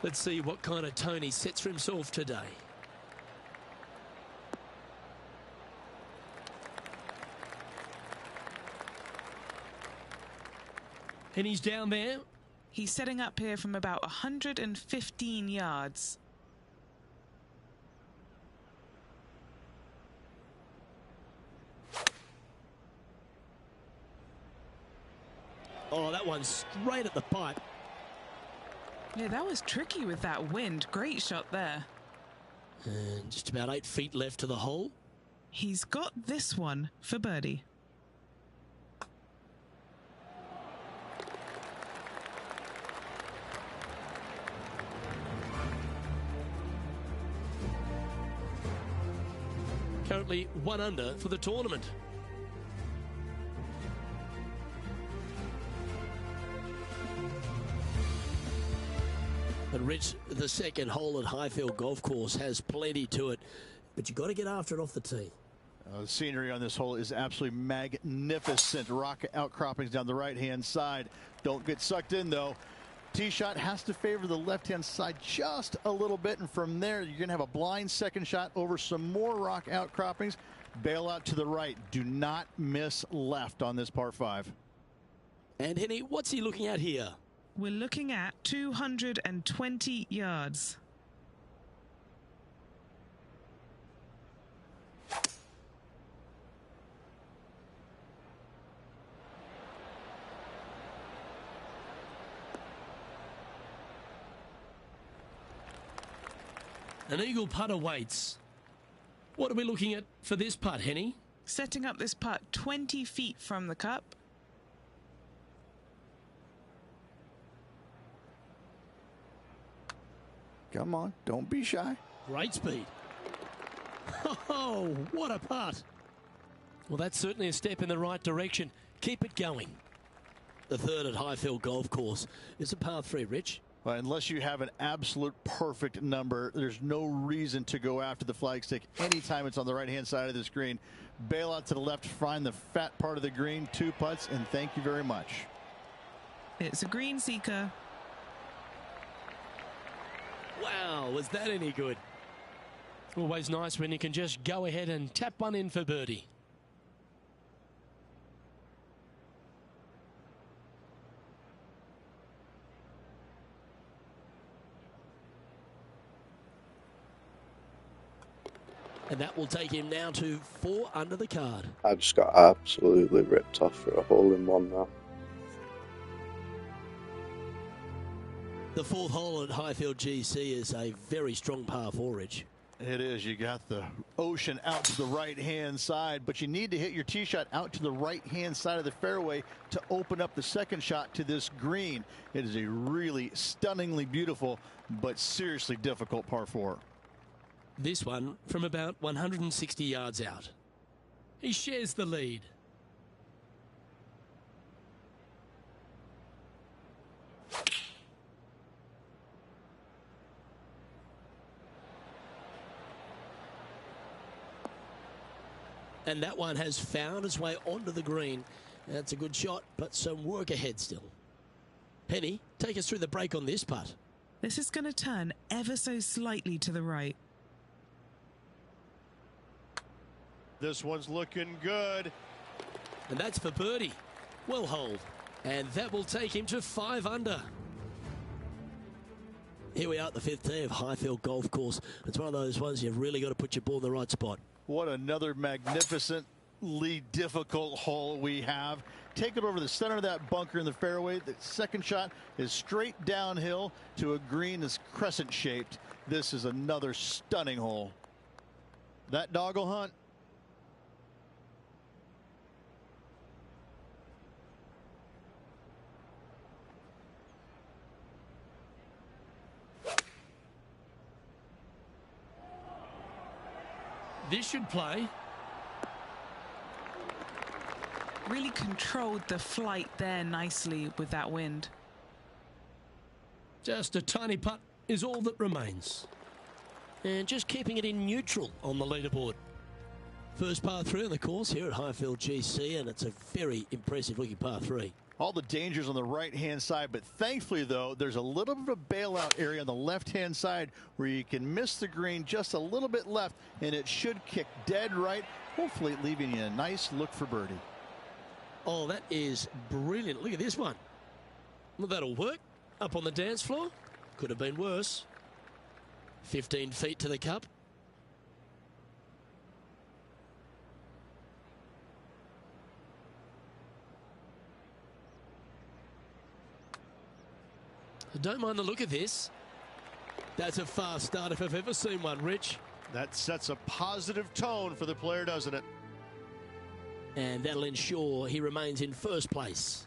Let's see what kind of tone he sets for himself today. And he's down there. He's setting up here from about 115 yards. Oh, that one's straight at the pipe. Yeah, that was tricky with that wind. Great shot there. And just about 8 feet left to the hole. He's got this one for birdie. Currently 1 under for the tournament. And Rich, the second hole at Highfield Golf Course has plenty to it, but you've got to get after it off the tee. The scenery on this hole is absolutely magnificent. Rock outcroppings down the right-hand side. Don't get sucked in, though. Tee shot has to favor the left-hand side just a little bit, and from there, you're going to have a blind second shot over some more rock outcroppings. Bail out to the right. Do not miss left on this par 5. And Henny, what's he looking at here? We're looking at 220 yards. An eagle putt awaits. What are we looking at for this putt, Henny? Setting up this putt 20 feet from the cup. Come on, don't be shy. Great speed. Oh, what a putt. Well, that's certainly a step in the right direction. Keep it going. The third at Highfield Golf Course is a par 3, Rich. Well, unless you have an absolute perfect number, there's no reason to go after the flagstick anytime it's on the right-hand side of the screen. Bail out to the left, find the fat part of the green, 2 putts, and thank you very much. It's a green seeker. Wow, was that any good? Always nice when you can just go ahead and tap one in for birdie. And that will take him now to 4 under the card. I just got absolutely ripped off for a hole-in-one now. The 4th hole at Highfield GC is a very strong par 4, Rich. It is. You got the ocean out to the right-hand side, but you need to hit your tee shot out to the right-hand side of the fairway to open up the second shot to this green. It is a really stunningly beautiful, but seriously difficult par 4. This one from about 160 yards out. He shares the lead. And that one has found its way onto the green. That's a good shot, but some work ahead still. Henny, take us through the break on this putt. This is going to turn ever so slightly to the right. This one's looking good. And that's for birdie. Well holed. And that will take him to 5 under. Here we are at the 5th tee of Highfield Golf Course. It's one of those ones you've really got to put your ball in the right spot. What another magnificently difficult hole we have. Take it over the center of that bunker in the fairway. The second shot is straight downhill to a green that's crescent shaped. This is another stunning hole. That dog will hunt. This should play. Really controlled the flight there nicely with that wind. Just a tiny putt is all that remains. And just keeping it in neutral on the leaderboard. First par 3 on the course here at Highfield GC, and it's a very impressive looking par 3. all the dangers on the right-hand side, but thankfully, though, there's a little bit of a bailout area on the left-hand side where you can miss the green just a little bit left, and it should kick dead right, hopefully leaving you a nice look for birdie. Oh, that is brilliant. Look at this one. Well, that'll work. Up on the dance floor. Could have been worse. 15 feet to the cup. Don't mind the look of this. That's a fast start if I've ever seen one, Rich. That sets a positive tone for the player, doesn't it? And that'll ensure he remains in first place.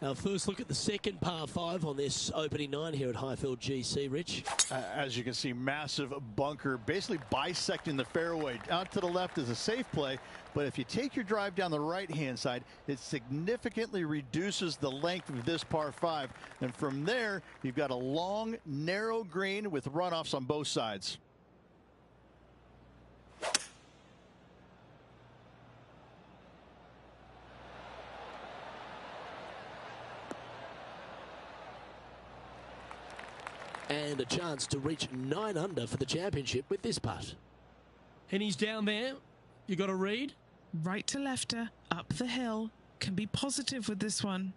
Our first look at the second par 5 on this opening 9 here at Highfield GC, Rich. As you can see, massive bunker basically bisecting the fairway. Out to the left is a safe play, but if you take your drive down the right-hand side, it significantly reduces the length of this par 5. And from there, you've got a long, narrow green with runoffs on both sides. And a chance to reach 9 under for the championship with this putt. And he's down there. You got to read. Right to lefter, up the hill. Can be positive with this one.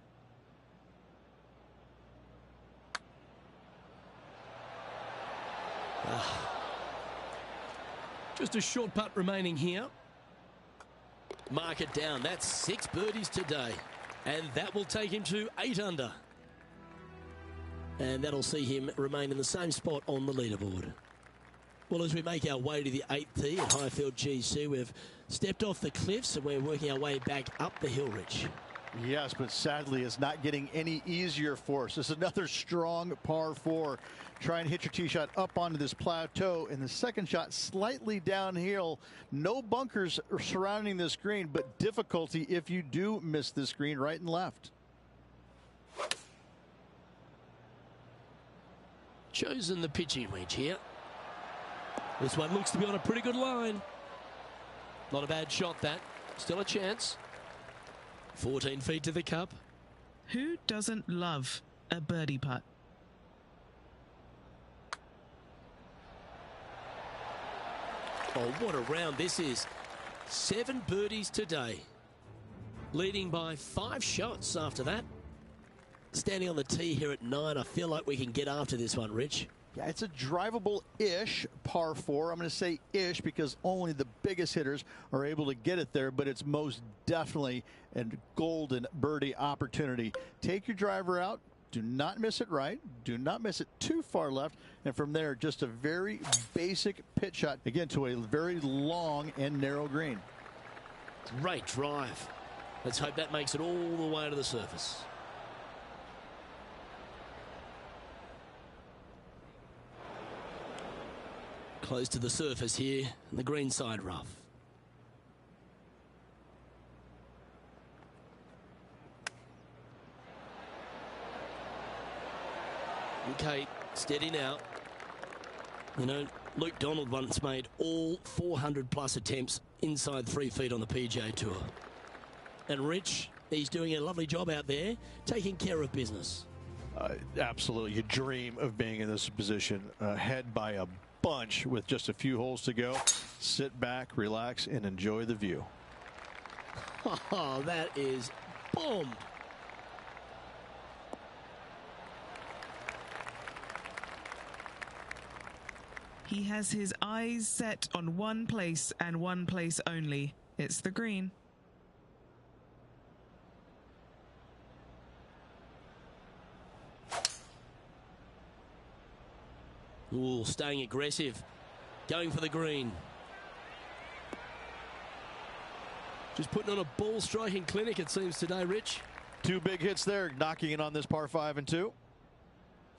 Just a short putt remaining here. Mark it down. That's 6 birdies today. And that will take him to 8 under. And that'll see him remain in the same spot on the leaderboard. Well, as we make our way to the 8th tee at Highfield GC, we've stepped off the cliffs and we're working our way back up the hill, Rich. Yes, but sadly, it's not getting any easier for us. This is another strong par 4. Try and hit your tee shot up onto this plateau, and the second shot slightly downhill. No bunkers surrounding this green, but difficulty if you do miss this green right and left. Chosen the pitching wedge here. This one looks to be on a pretty good line. Not a bad shot, that. Still a chance. 14 feet to the cup. Who doesn't love a birdie putt? Oh, what a round this is. 7 birdies today. Leading by 5 shots after that. Standing on the tee here at 9, I feel like we can get after this one, Rich. Yeah, it's a drivable-ish par 4. I'm going to say ish because only the biggest hitters are able to get it there, but it's most definitely a golden birdie opportunity. Take your driver out. Do not miss it right. Do not miss it too far left. And from there, just a very basic pitch shot, again, to a very long and narrow green. Great drive. Let's hope that makes it all the way to the surface. Close to the surface here, the green side rough. Okay, steady now. You know, Luke Donald once made all 400 plus attempts inside 3 feet on the PGA Tour. And Rich, he's doing a lovely job out there, taking care of business. Absolutely. You dream of being in this position, ahead by a bunch with just a few holes to go. Sit back, relax, and enjoy the view. Oh, that is bombed. He has his eyes set on one place and one place only. It's the green. Ooh, staying aggressive. Going for the green. Just putting on a ball striking clinic, it seems, today, Rich. 2 big hits there, knocking in on this par 5 and 2.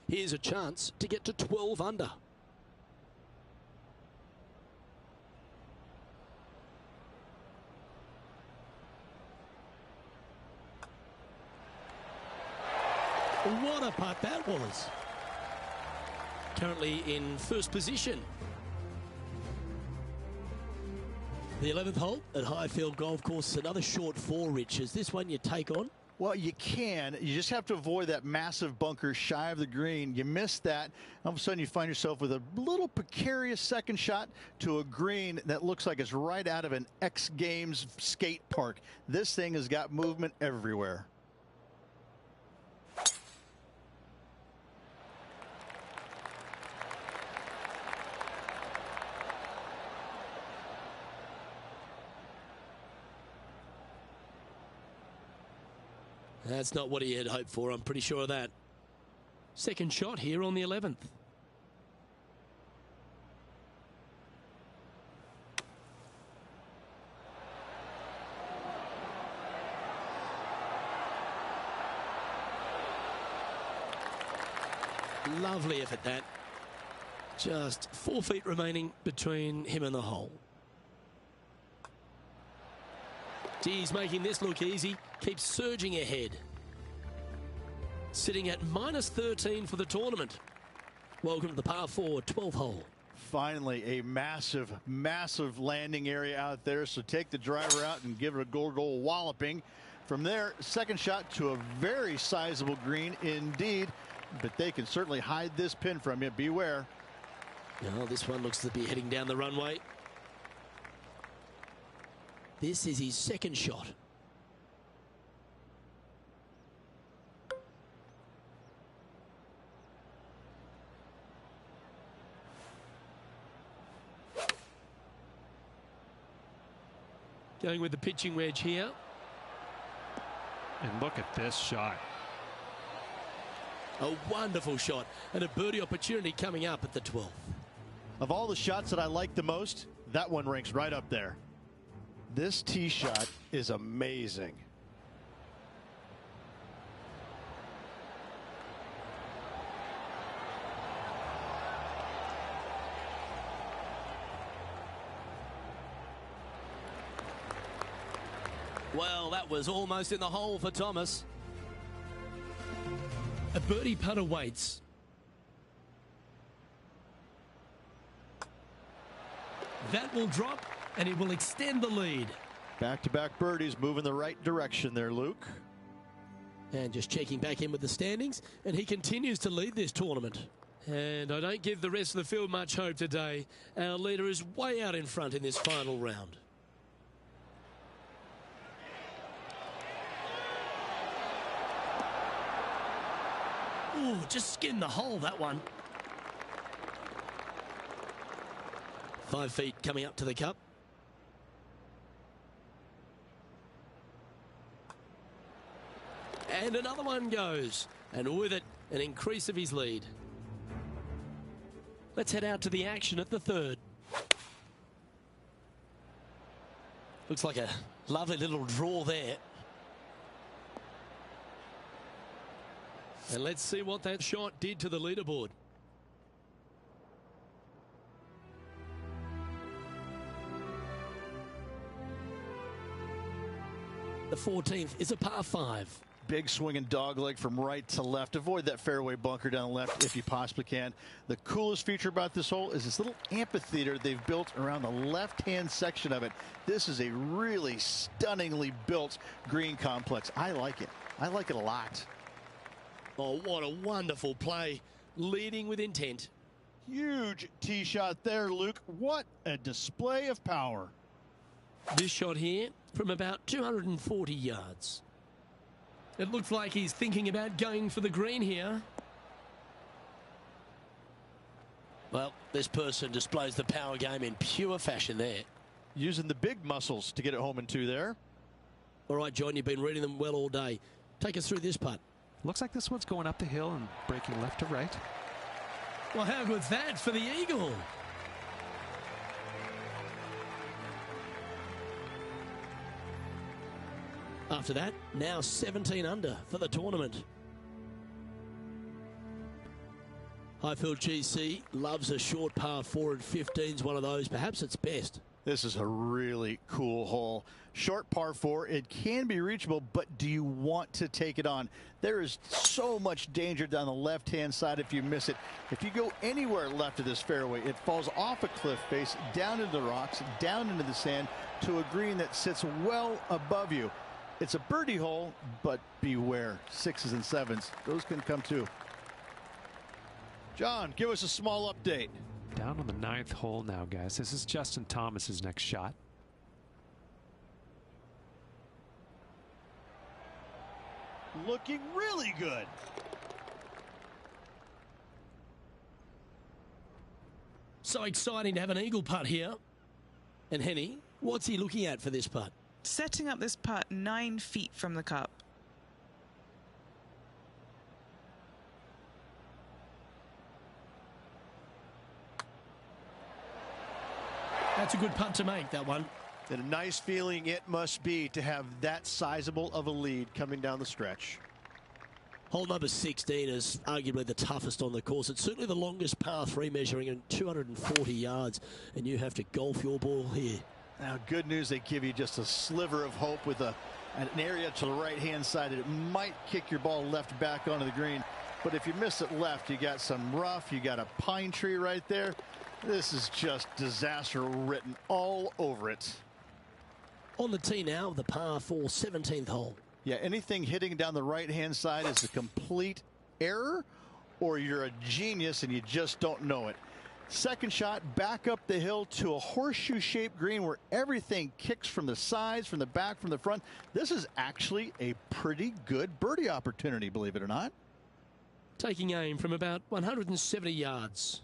Here's a chance to get to 12 under. What a putt that was. Currently in first position. The 11th hole at Highfield Golf Course. Another short 4, Rich. Is this one you take on? Well, you can. You just have to avoid that massive bunker shy of the green. You miss that, all of a sudden you find yourself with a little precarious second shot to a green that looks like it's right out of an X Games skate park. This thing has got movement everywhere. That's not what he had hoped for, I'm pretty sure of that. Second shot here on the 11th. Lovely effort that. Just 4 feet remaining between him and the hole. He's making this look easy. Keeps surging ahead. Sitting at -13 for the tournament. Welcome to the par 4 12th hole. Finally, a massive, massive landing area out there. So take the driver out and give it a goal walloping. From there, second shot to a very sizable green indeed. But they can certainly hide this pin from you. Beware. No, this one looks to be heading down the runway. This is his second shot. Going with the pitching wedge here. And look at this shot. A wonderful shot and a birdie opportunity coming up at the 12th. Of all the shots that I like the most, that one ranks right up there. This tee shot is amazing. Well, that was almost in the hole for Thomas. A birdie putt awaits. That will drop, and it will extend the lead. Back-to-back birdies moving the right direction there, Luke. And just checking back in with the standings, and he continues to lead this tournament. And I don't give the rest of the field much hope today. Our leader is way out in front in this final round. Ooh, just skinned the hole, that one. 5 feet coming up to the cup. And another one goes. And with it, an increase of his lead. Let's head out to the action at the 3rd. Looks like a lovely little draw there. And let's see what that shot did to the leaderboard. The 14th is a par 5. Big swinging dogleg from right to left. Avoid that fairway bunker down the left if you possibly can. The coolest feature about this hole is this little amphitheater they've built around the left-hand section of it. This is a really stunningly built green complex. I like it. I like it a lot. Oh, what a wonderful play. Leading with intent. Huge tee shot there, Luke. What a display of power. This shot here from about 240 yards. It looks like he's thinking about going for the green here. Well, this person displays the power game in pure fashion there. Using the big muscles to get it home in 2 there. All right, John, you've been reading them well all day. Take us through this putt. Looks like this one's going up the hill and breaking left to right. Well, how good's that for the eagle? After that, now 17 under for the tournament. Highfield GC loves a short par 4 and 15's one of those. Perhaps it's best. This is a really cool hole. Short par 4. It can be reachable, but do you want to take it on? There is so much danger down the left-hand side if you miss it. If you go anywhere left of this fairway, it falls off a cliff face, down into the rocks, down into the sand, to a green that sits well above you. It's a birdie hole, but beware. 6s and 7s. Those can come too. John, give us a small update. Down on the 9th hole now, guys. This is Justin Thomas's next shot. Looking really good. So exciting to have an eagle putt here. And Henny, what's he looking at for this putt? Setting up this putt 9 feet from the cup. That's a good putt to make, that one. And a nice feeling it must be to have that sizable of a lead coming down the stretch. Hole number 16 is arguably the toughest on the course. It's certainly the longest par 3, measuring in 240 yards, and you have to golf your ball here. Now, good news, they give you just a sliver of hope with an area to the right-hand side that it might kick your ball left back onto the green. But if you miss it left, you got some rough, you got a pine tree right there. This is just disaster written all over it. On the tee now, the par 4 17th hole. Yeah, anything hitting down the right-hand side is a complete error, or you're a genius and you just don't know it. Second shot, back up the hill to a horseshoe-shaped green where everything kicks from the sides, from the back, from the front. This is actually a pretty good birdie opportunity, believe it or not. Taking aim from about 170 yards.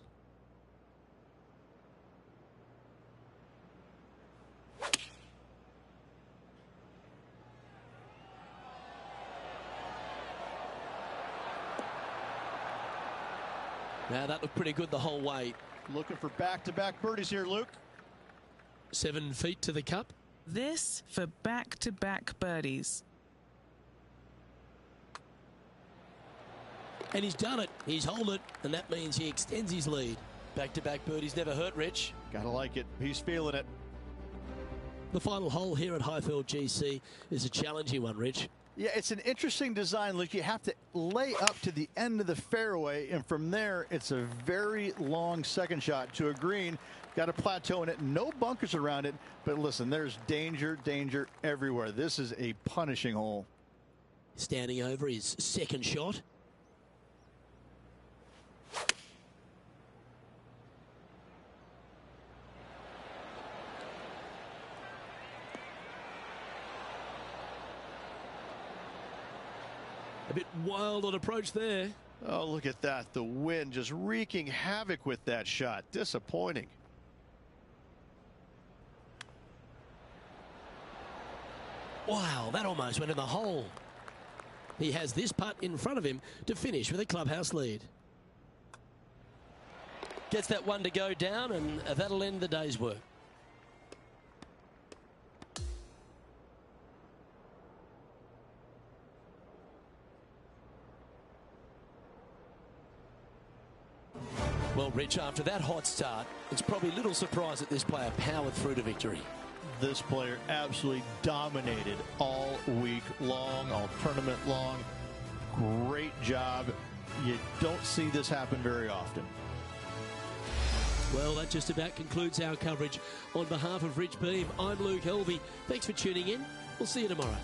Now that looked pretty good the whole way. Looking for back-to-back birdies here, Luke. 7 feet to the cup. This for back-to-back birdies. And he's done it. He's holed it, and that means he extends his lead. Back-to-back birdies never hurt, Rich. Gotta like it. He's feeling it. The final hole here at Highfield GC is a challenging one, Rich. Yeah, it's an interesting design. Look, you have to lay up to the end of the fairway, and from there, it's a very long second shot to a green. Got a plateau in it, no bunkers around it. But listen, there's danger, danger everywhere. This is a punishing hole. Standing over his second shot. A bit wild on approach there. Oh, look at that. The wind just wreaking havoc with that shot. Disappointing. Wow, that almost went in the hole. He has this putt in front of him to finish with a clubhouse lead. Gets that one to go down, and that'll end the day's work. Well, Rich, after that hot start, it's probably little surprise that this player powered through to victory. This player absolutely dominated all week long, all tournament long. Great job. You don't see this happen very often. Well, that just about concludes our coverage. On behalf of Rich Beam, I'm Luke Helvey. Thanks for tuning in. We'll see you tomorrow.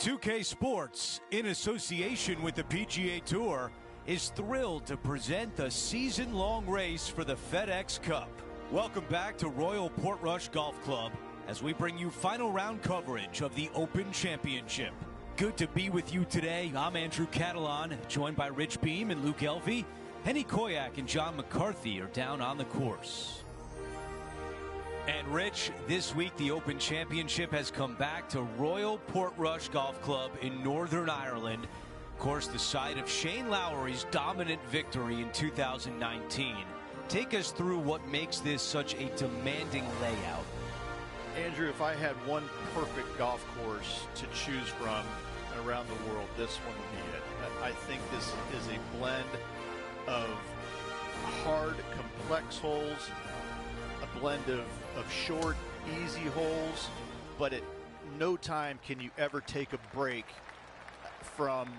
2K Sports, in association with the PGA Tour, is thrilled to present the season-long race for the FedEx Cup. Welcome back to Royal Portrush Golf Club as we bring you final round coverage of the Open Championship. Good to be with you today. I'm Andrew Catalan, joined by Rich Beam and Luke Elvey. Henny Koyak and John McCarthy are down on the course. And Rich, this week the Open Championship has come back to Royal Portrush Golf Club in Northern Ireland. Of course, the site of Shane Lowry's dominant victory in 2019. Take us through what makes this such a demanding layout. Andrew, if I had one perfect golf course to choose from around the world, this one would be it. I think this is a blend of hard, complex holes, a blend of short, easy holes, but at no time can you ever take a break from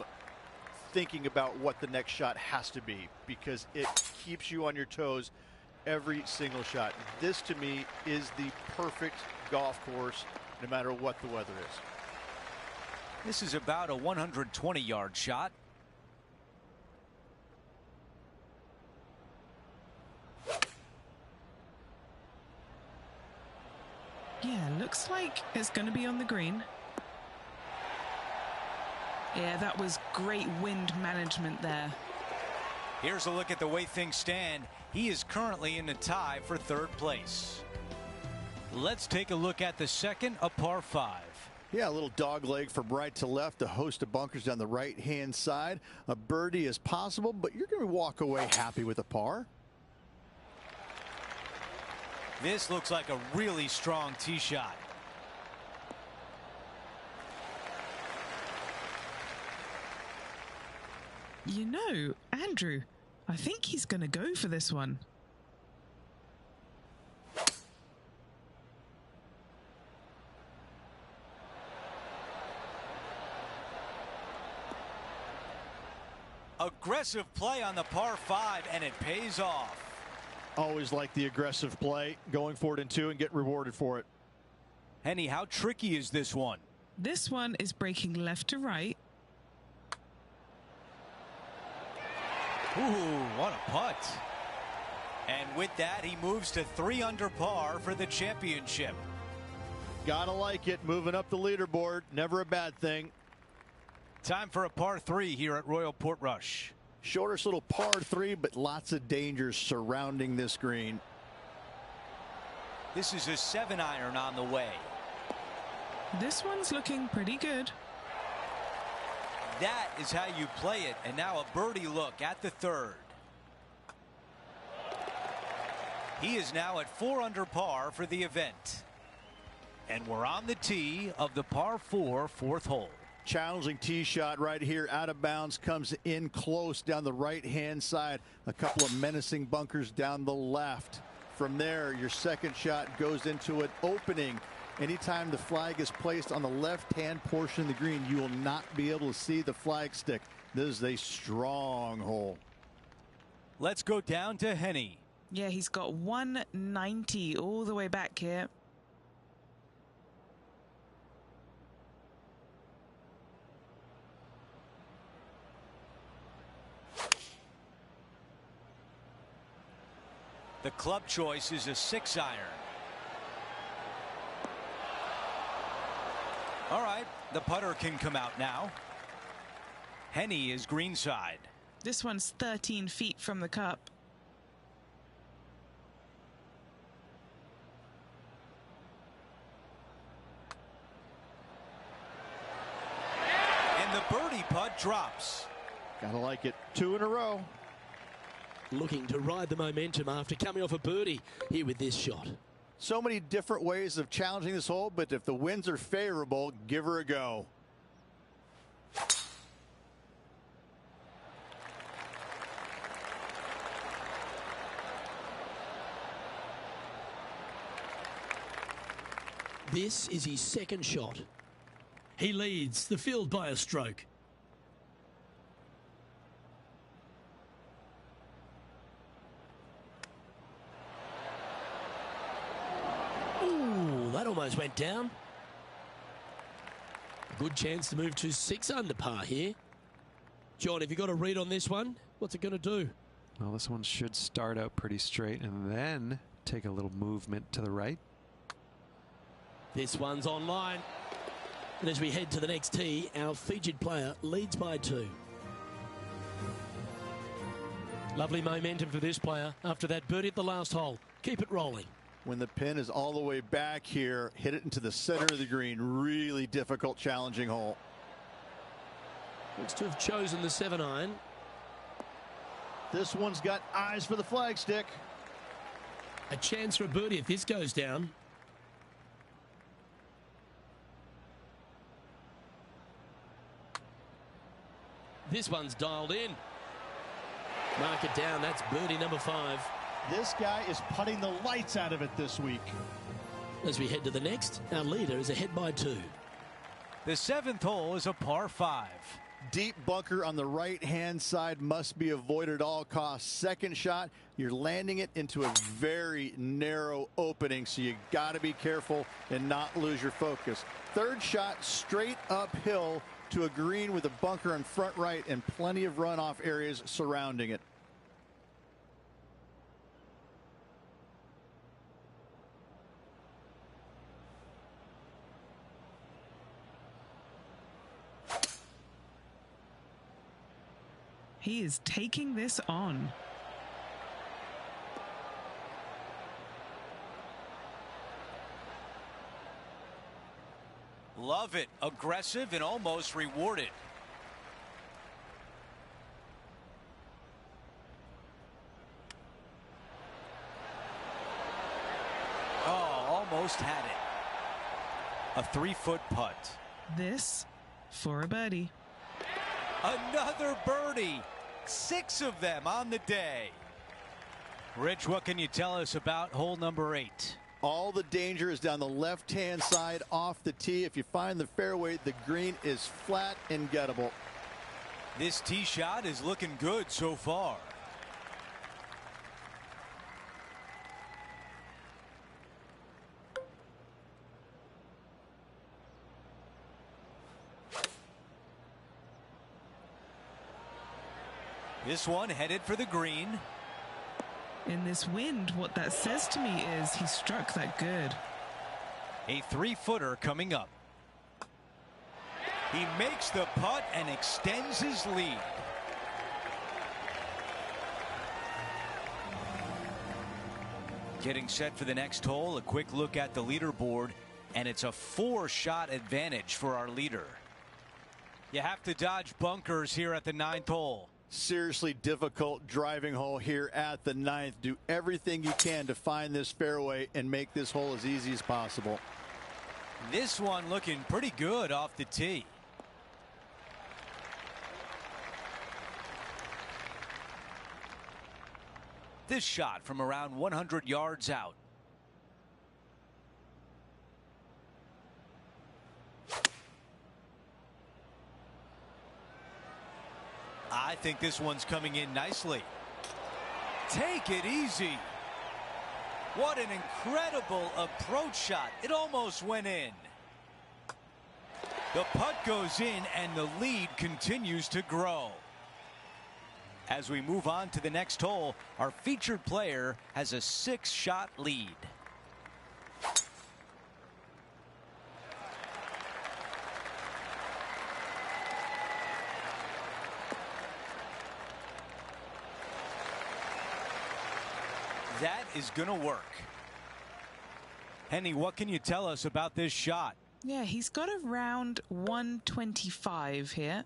thinking about what the next shot has to be, because it keeps you on your toes every single shot. This, to me, is the perfect golf course, no matter what the weather is. This is about a 120-yard shot. Yeah, looks like it's going to be on the green. Yeah, that was great wind management there. Here's a look at the way things stand. He is currently in the tie for third place. Let's take a look at the second, a par 5. Yeah, a little dog leg from right to left, a host of bunkers down the right-hand side. A birdie is possible, but you're going to walk away happy with a par. This looks like a really strong tee shot. You know, Andrew, I think he's going to go for this one. Aggressive play on the par 5, and it pays off. Always like the aggressive play, going for it in 2 and get rewarded for it. Henny, how tricky is this one? This one is breaking left to right. Ooh, what a putt. And with that, he moves to 3 under par for the championship. Gotta like it, moving up the leaderboard, never a bad thing. Time for a par 3 here at Royal Portrush. Shortest little par 3, but lots of dangers surrounding this green. This is a 7-iron on the way. This one's looking pretty good. That is how you play it. And now a birdie look at the third. He is now at 4 under par for the event. And we're on the tee of the par 4 fourth hole. Challenging tee shot right here, out of bounds, comes in close down the right-hand side. A couple of menacing bunkers down the left. From there, your second shot goes into an opening. Anytime the flag is placed on the left-hand portion of the green, you will not be able to see the flag stick. This is a strong hole. Let's go down to Henny. Yeah, he's got 190 all the way back here. The club choice is a 6-iron. All right, the putter can come out now. Henny is greenside. This one's 13 feet from the cup. And the birdie putt drops. Gotta like it. 2 in a row. Looking to ride the momentum after coming off a birdie here with this shot. So many different ways of challenging this hole, but if the winds are favorable, give her a go. This is his second shot. He leads the field by a stroke. Ooh, that almost went down. Good chance to move to 6 under par here. John, have you got a read on this one? What's it going to do? Well, this one should start out pretty straight and then take a little movement to the right. This one's online. And as we head to the next tee, our featured player leads by 2. Lovely momentum for this player after that birdie at the last hole. Keep it rolling. When the pin is all the way back here, hit it into the center of the green. Really difficult, challenging hole. Looks to have chosen the 7-iron. This one's got eyes for the flagstick. A chance for a birdie if this goes down. This one's dialed in. Mark it down. That's birdie number 5. This guy is putting the lights out of it this week. As we head to the next, our leader is ahead by 2. The 7th hole is a par 5. Deep bunker on the right-hand side must be avoided at all costs. Second shot, you're landing it into a very narrow opening, so you got to be careful and not lose your focus. Third shot, straight uphill to a green with a bunker on front right and plenty of runoff areas surrounding it. He is taking this on. Love it. Aggressive and almost rewarded. Oh, almost had it. A 3-foot putt. This for a birdie. Another birdie. 6 of them on the day. Rich, what can you tell us about hole number 8? All the danger is down the left-hand side off the tee. If you find the fairway, the green is flat and gettable. This tee shot is looking good so far. This one headed for the green. In this wind, what that says to me is he struck that good. A 3-footer coming up. He makes the putt and extends his lead. Getting set for the next hole, a quick look at the leaderboard, and it's a 4-shot advantage for our leader. You have to dodge bunkers here at the 9th hole. Seriously difficult driving hole here at the 9th. Do everything you can to find this fairway and make this hole as easy as possible. This one looking pretty good off the tee. This shot from around 100 yards out. I think this one's coming in nicely. Take it easy. What an incredible approach shot. It almost went in. The putt goes in and the lead continues to grow. As we move on to the next hole, our featured player has a 6-shot lead. That is going to work. Henny, what can you tell us about this shot? Yeah, he's got around 125 here.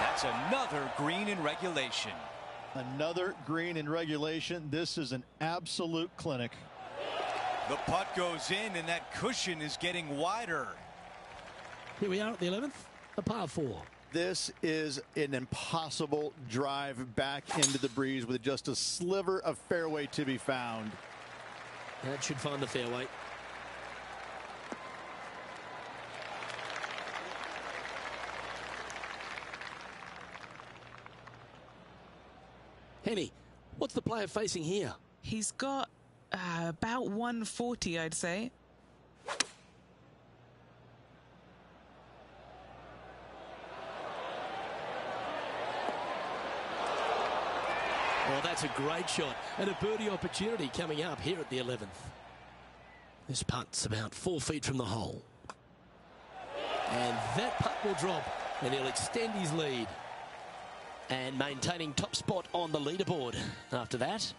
That's another green in regulation. Another green in regulation. This is an absolute clinic. The putt goes in and that cushion is getting wider. Here we are at the 11th, a par 4. This is an impossible drive back into the breeze with just a sliver of fairway to be found. That should find the fairway. Henny, what's the player facing here? He's got about 140, I'd say. Well, that's a great shot and a birdie opportunity coming up here at the 11th. This putt's about 4 feet from the hole. And that putt will drop and he'll extend his lead. And maintaining top spot on the leaderboard after that.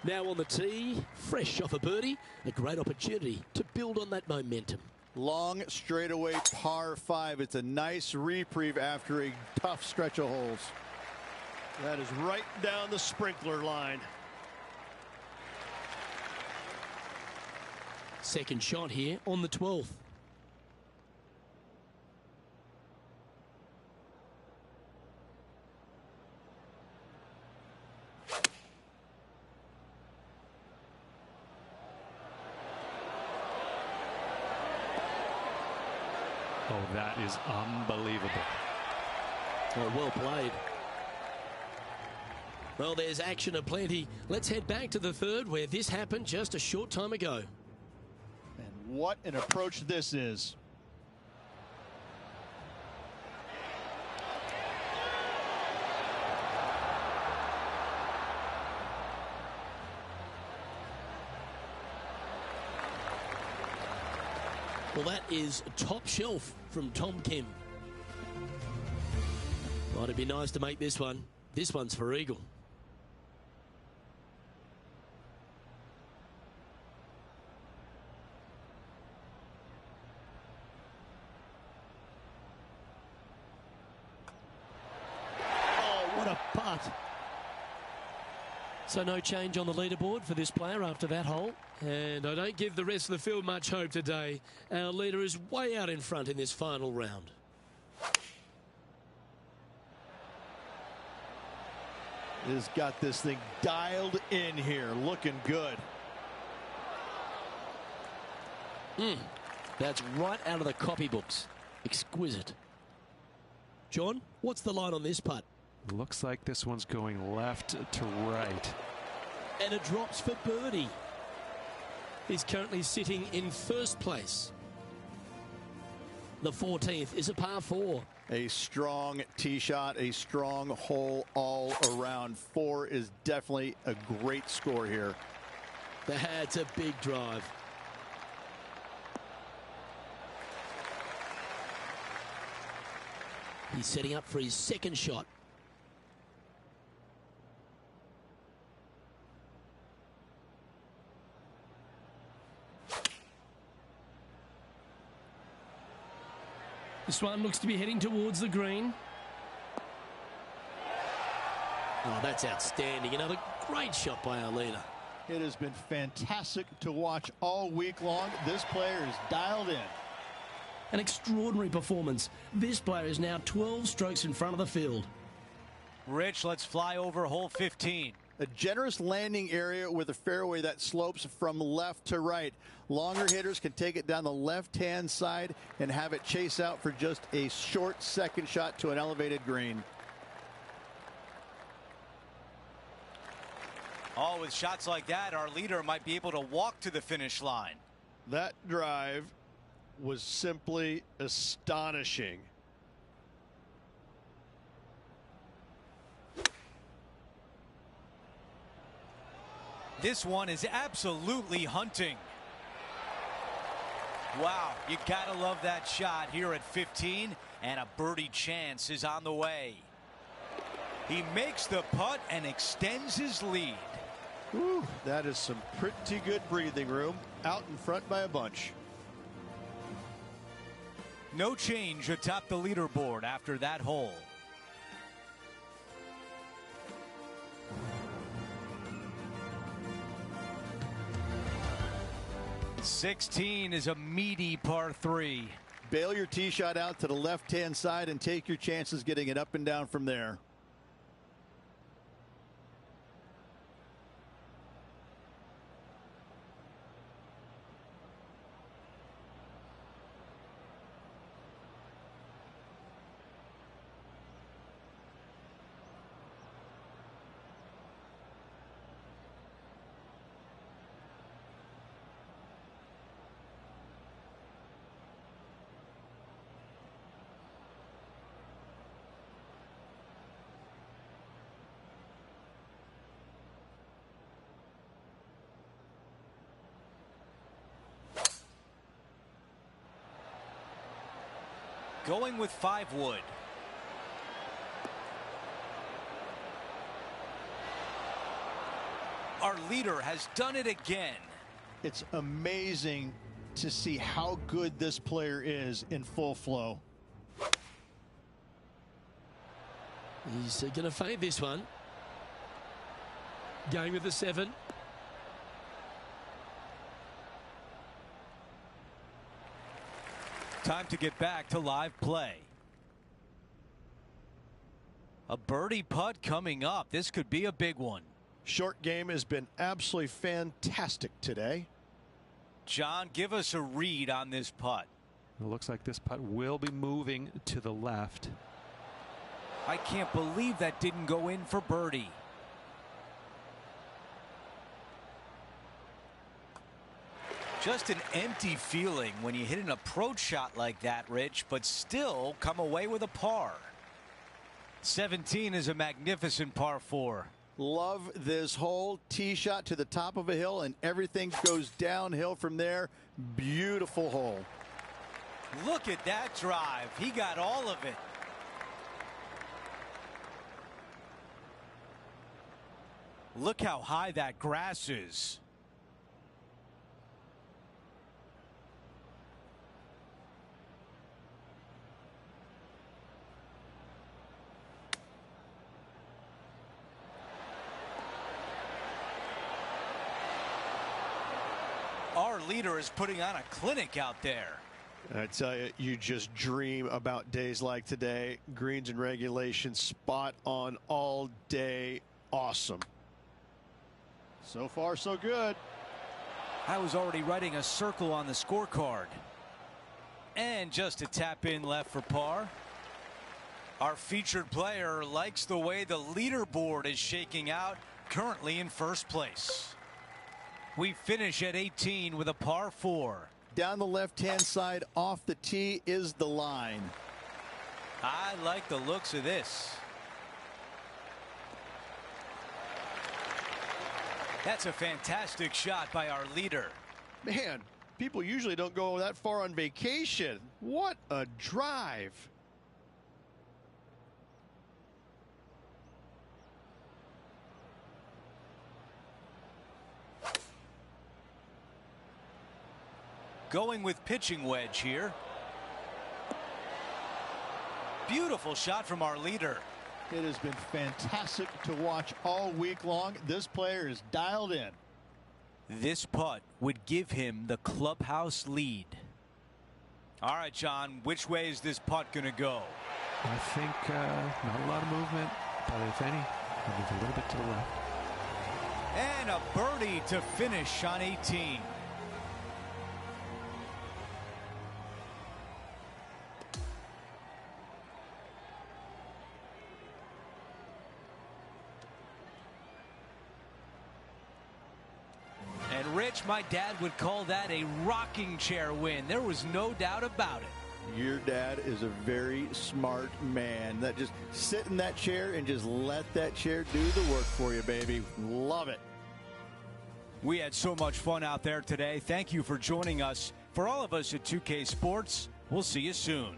Now on the tee, fresh off a birdie, a great opportunity to build on that momentum. Long straightaway par 5. It's a nice reprieve after a tough stretch of holes. That is right down the sprinkler line. Second shot here on the 12th. Oh, that is unbelievable. Oh, well played. Well, there's action aplenty. Let's head back to the third where this happened just a short time ago. And what an approach this is. Well, that is top shelf from Tom Kim. Well, it'd be nice to make this one. This one's for eagle. Oh, what a putt. So no change on the leaderboard for this player after that hole. And I don't give the rest of the field much hope today. Our leader is way out in front in this final round. Has got this thing dialed in here, looking good. That's right out of the copybooks. Exquisite. John, what's the line on this putt? Looks like this one's going left to right. And it drops for birdie. He's currently sitting in first place. The 14th is a par 4. A strong tee shot, a strong hole all around. 4 is definitely a great score here. That's a big drive. He's setting up for his second shot. This one looks to be heading towards the green. Oh, that's outstanding. Another great shot by our leader. It has been fantastic to watch all week long. This player is dialed in. An extraordinary performance. This player is now 12 strokes in front of the field. Rich, let's fly over hole 15. A generous landing area with a fairway that slopes from left to right. Longer hitters can take it down the left-hand side and have it chase out for just a short second shot to an elevated green. Oh, with shots like that, our leader might be able to walk to the finish line. That drive was simply astonishing. This one is absolutely hunting. Wow, you gotta love that shot here at 15, and a birdie chance is on the way. He makes the putt and extends his lead. Whew, that is some pretty good breathing room. Out in front by a bunch. No change atop the leaderboard after that hole. #16 is a meaty par 3. Bail your tee shot out to the left-hand side and take your chances getting it up and down from there. Going with 5 wood. Our leader has done it again. It's amazing to see how good this player is in full flow. He's going to fade this one. Going with the 7. Time to get back to live play. A birdie putt coming up. This could be a big one. Short game has been absolutely fantastic today. John, give us a read on this putt. It looks like this putt will be moving to the left. I can't believe that didn't go in for birdie. Just an empty feeling when you hit an approach shot like that, Rich, but still come away with a par. 17 is a magnificent par 4. Love this hole. Tee shot to the top of a hill, and everything goes downhill from there. Beautiful hole. Look at that drive. He got all of it. Look how high that grass is. Our leader is putting on a clinic out there. I tell you, you just dream about days like today. Greens and regulation, spot on all day. Awesome. So far, so good. I was already writing a circle on the scorecard. And just a tap in left for par. Our featured player likes the way the leaderboard is shaking out, currently in first place. We finish at 18 with a par 4. Down the left-hand side off the tee is the line. I like the looks of this. That's a fantastic shot by our leader. Man, people usually don't go that far on vacation. What a drive. Going with pitching wedge here. Beautiful shot from our leader. It has been fantastic to watch all week long. This player is dialed in. This putt would give him the clubhouse lead. All right, John, which way is this putt going to go? I think not a lot of movement, but if any, I'll move a little bit to the left. And a birdie to finish on 18. Rich, my dad would call that a rocking chair win. There was no doubt about it. Your dad is a very smart man. That just sit in that chair and just let that chair do the work for you, baby. Love it. We had so much fun out there today. Thank you for joining us. For all of us at 2K Sports, we'll see you soon.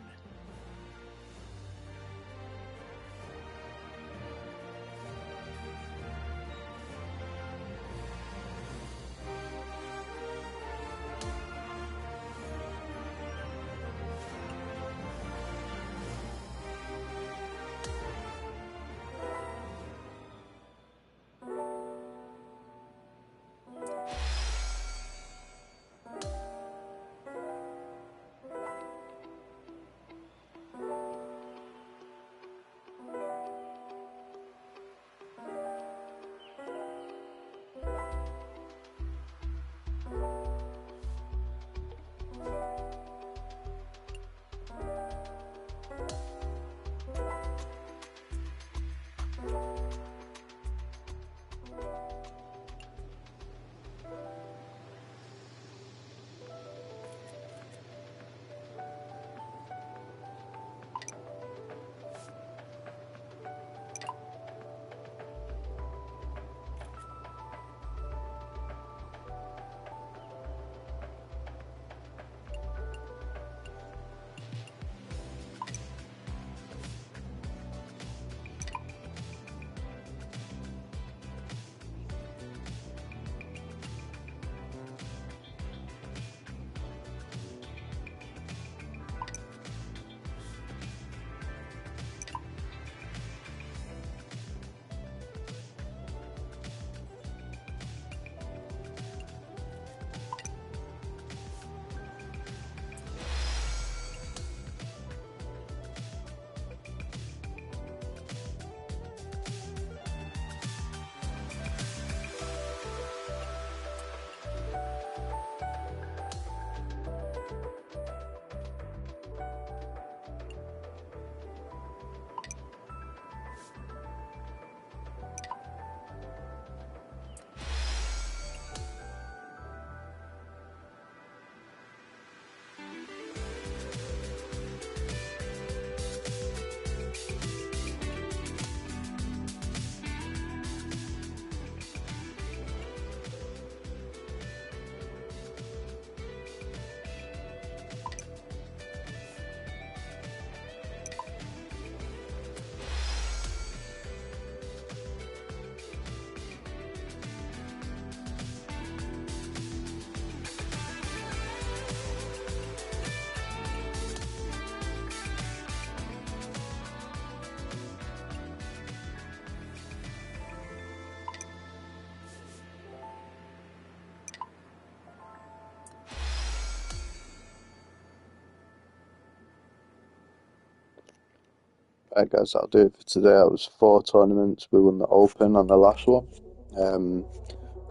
Right, guys, that'll do it for today. That was 4 tournaments. We won the Open on the last one.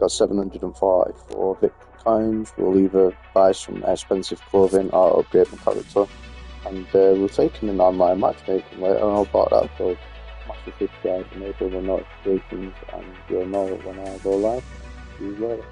Got 744 victory coins. We'll either buy some expensive clothing or upgrade my character. And we're taking an online matchmaking later, and I'll bought that, so massive subscribe, enable the notifications, and you'll know when I go live. See you later.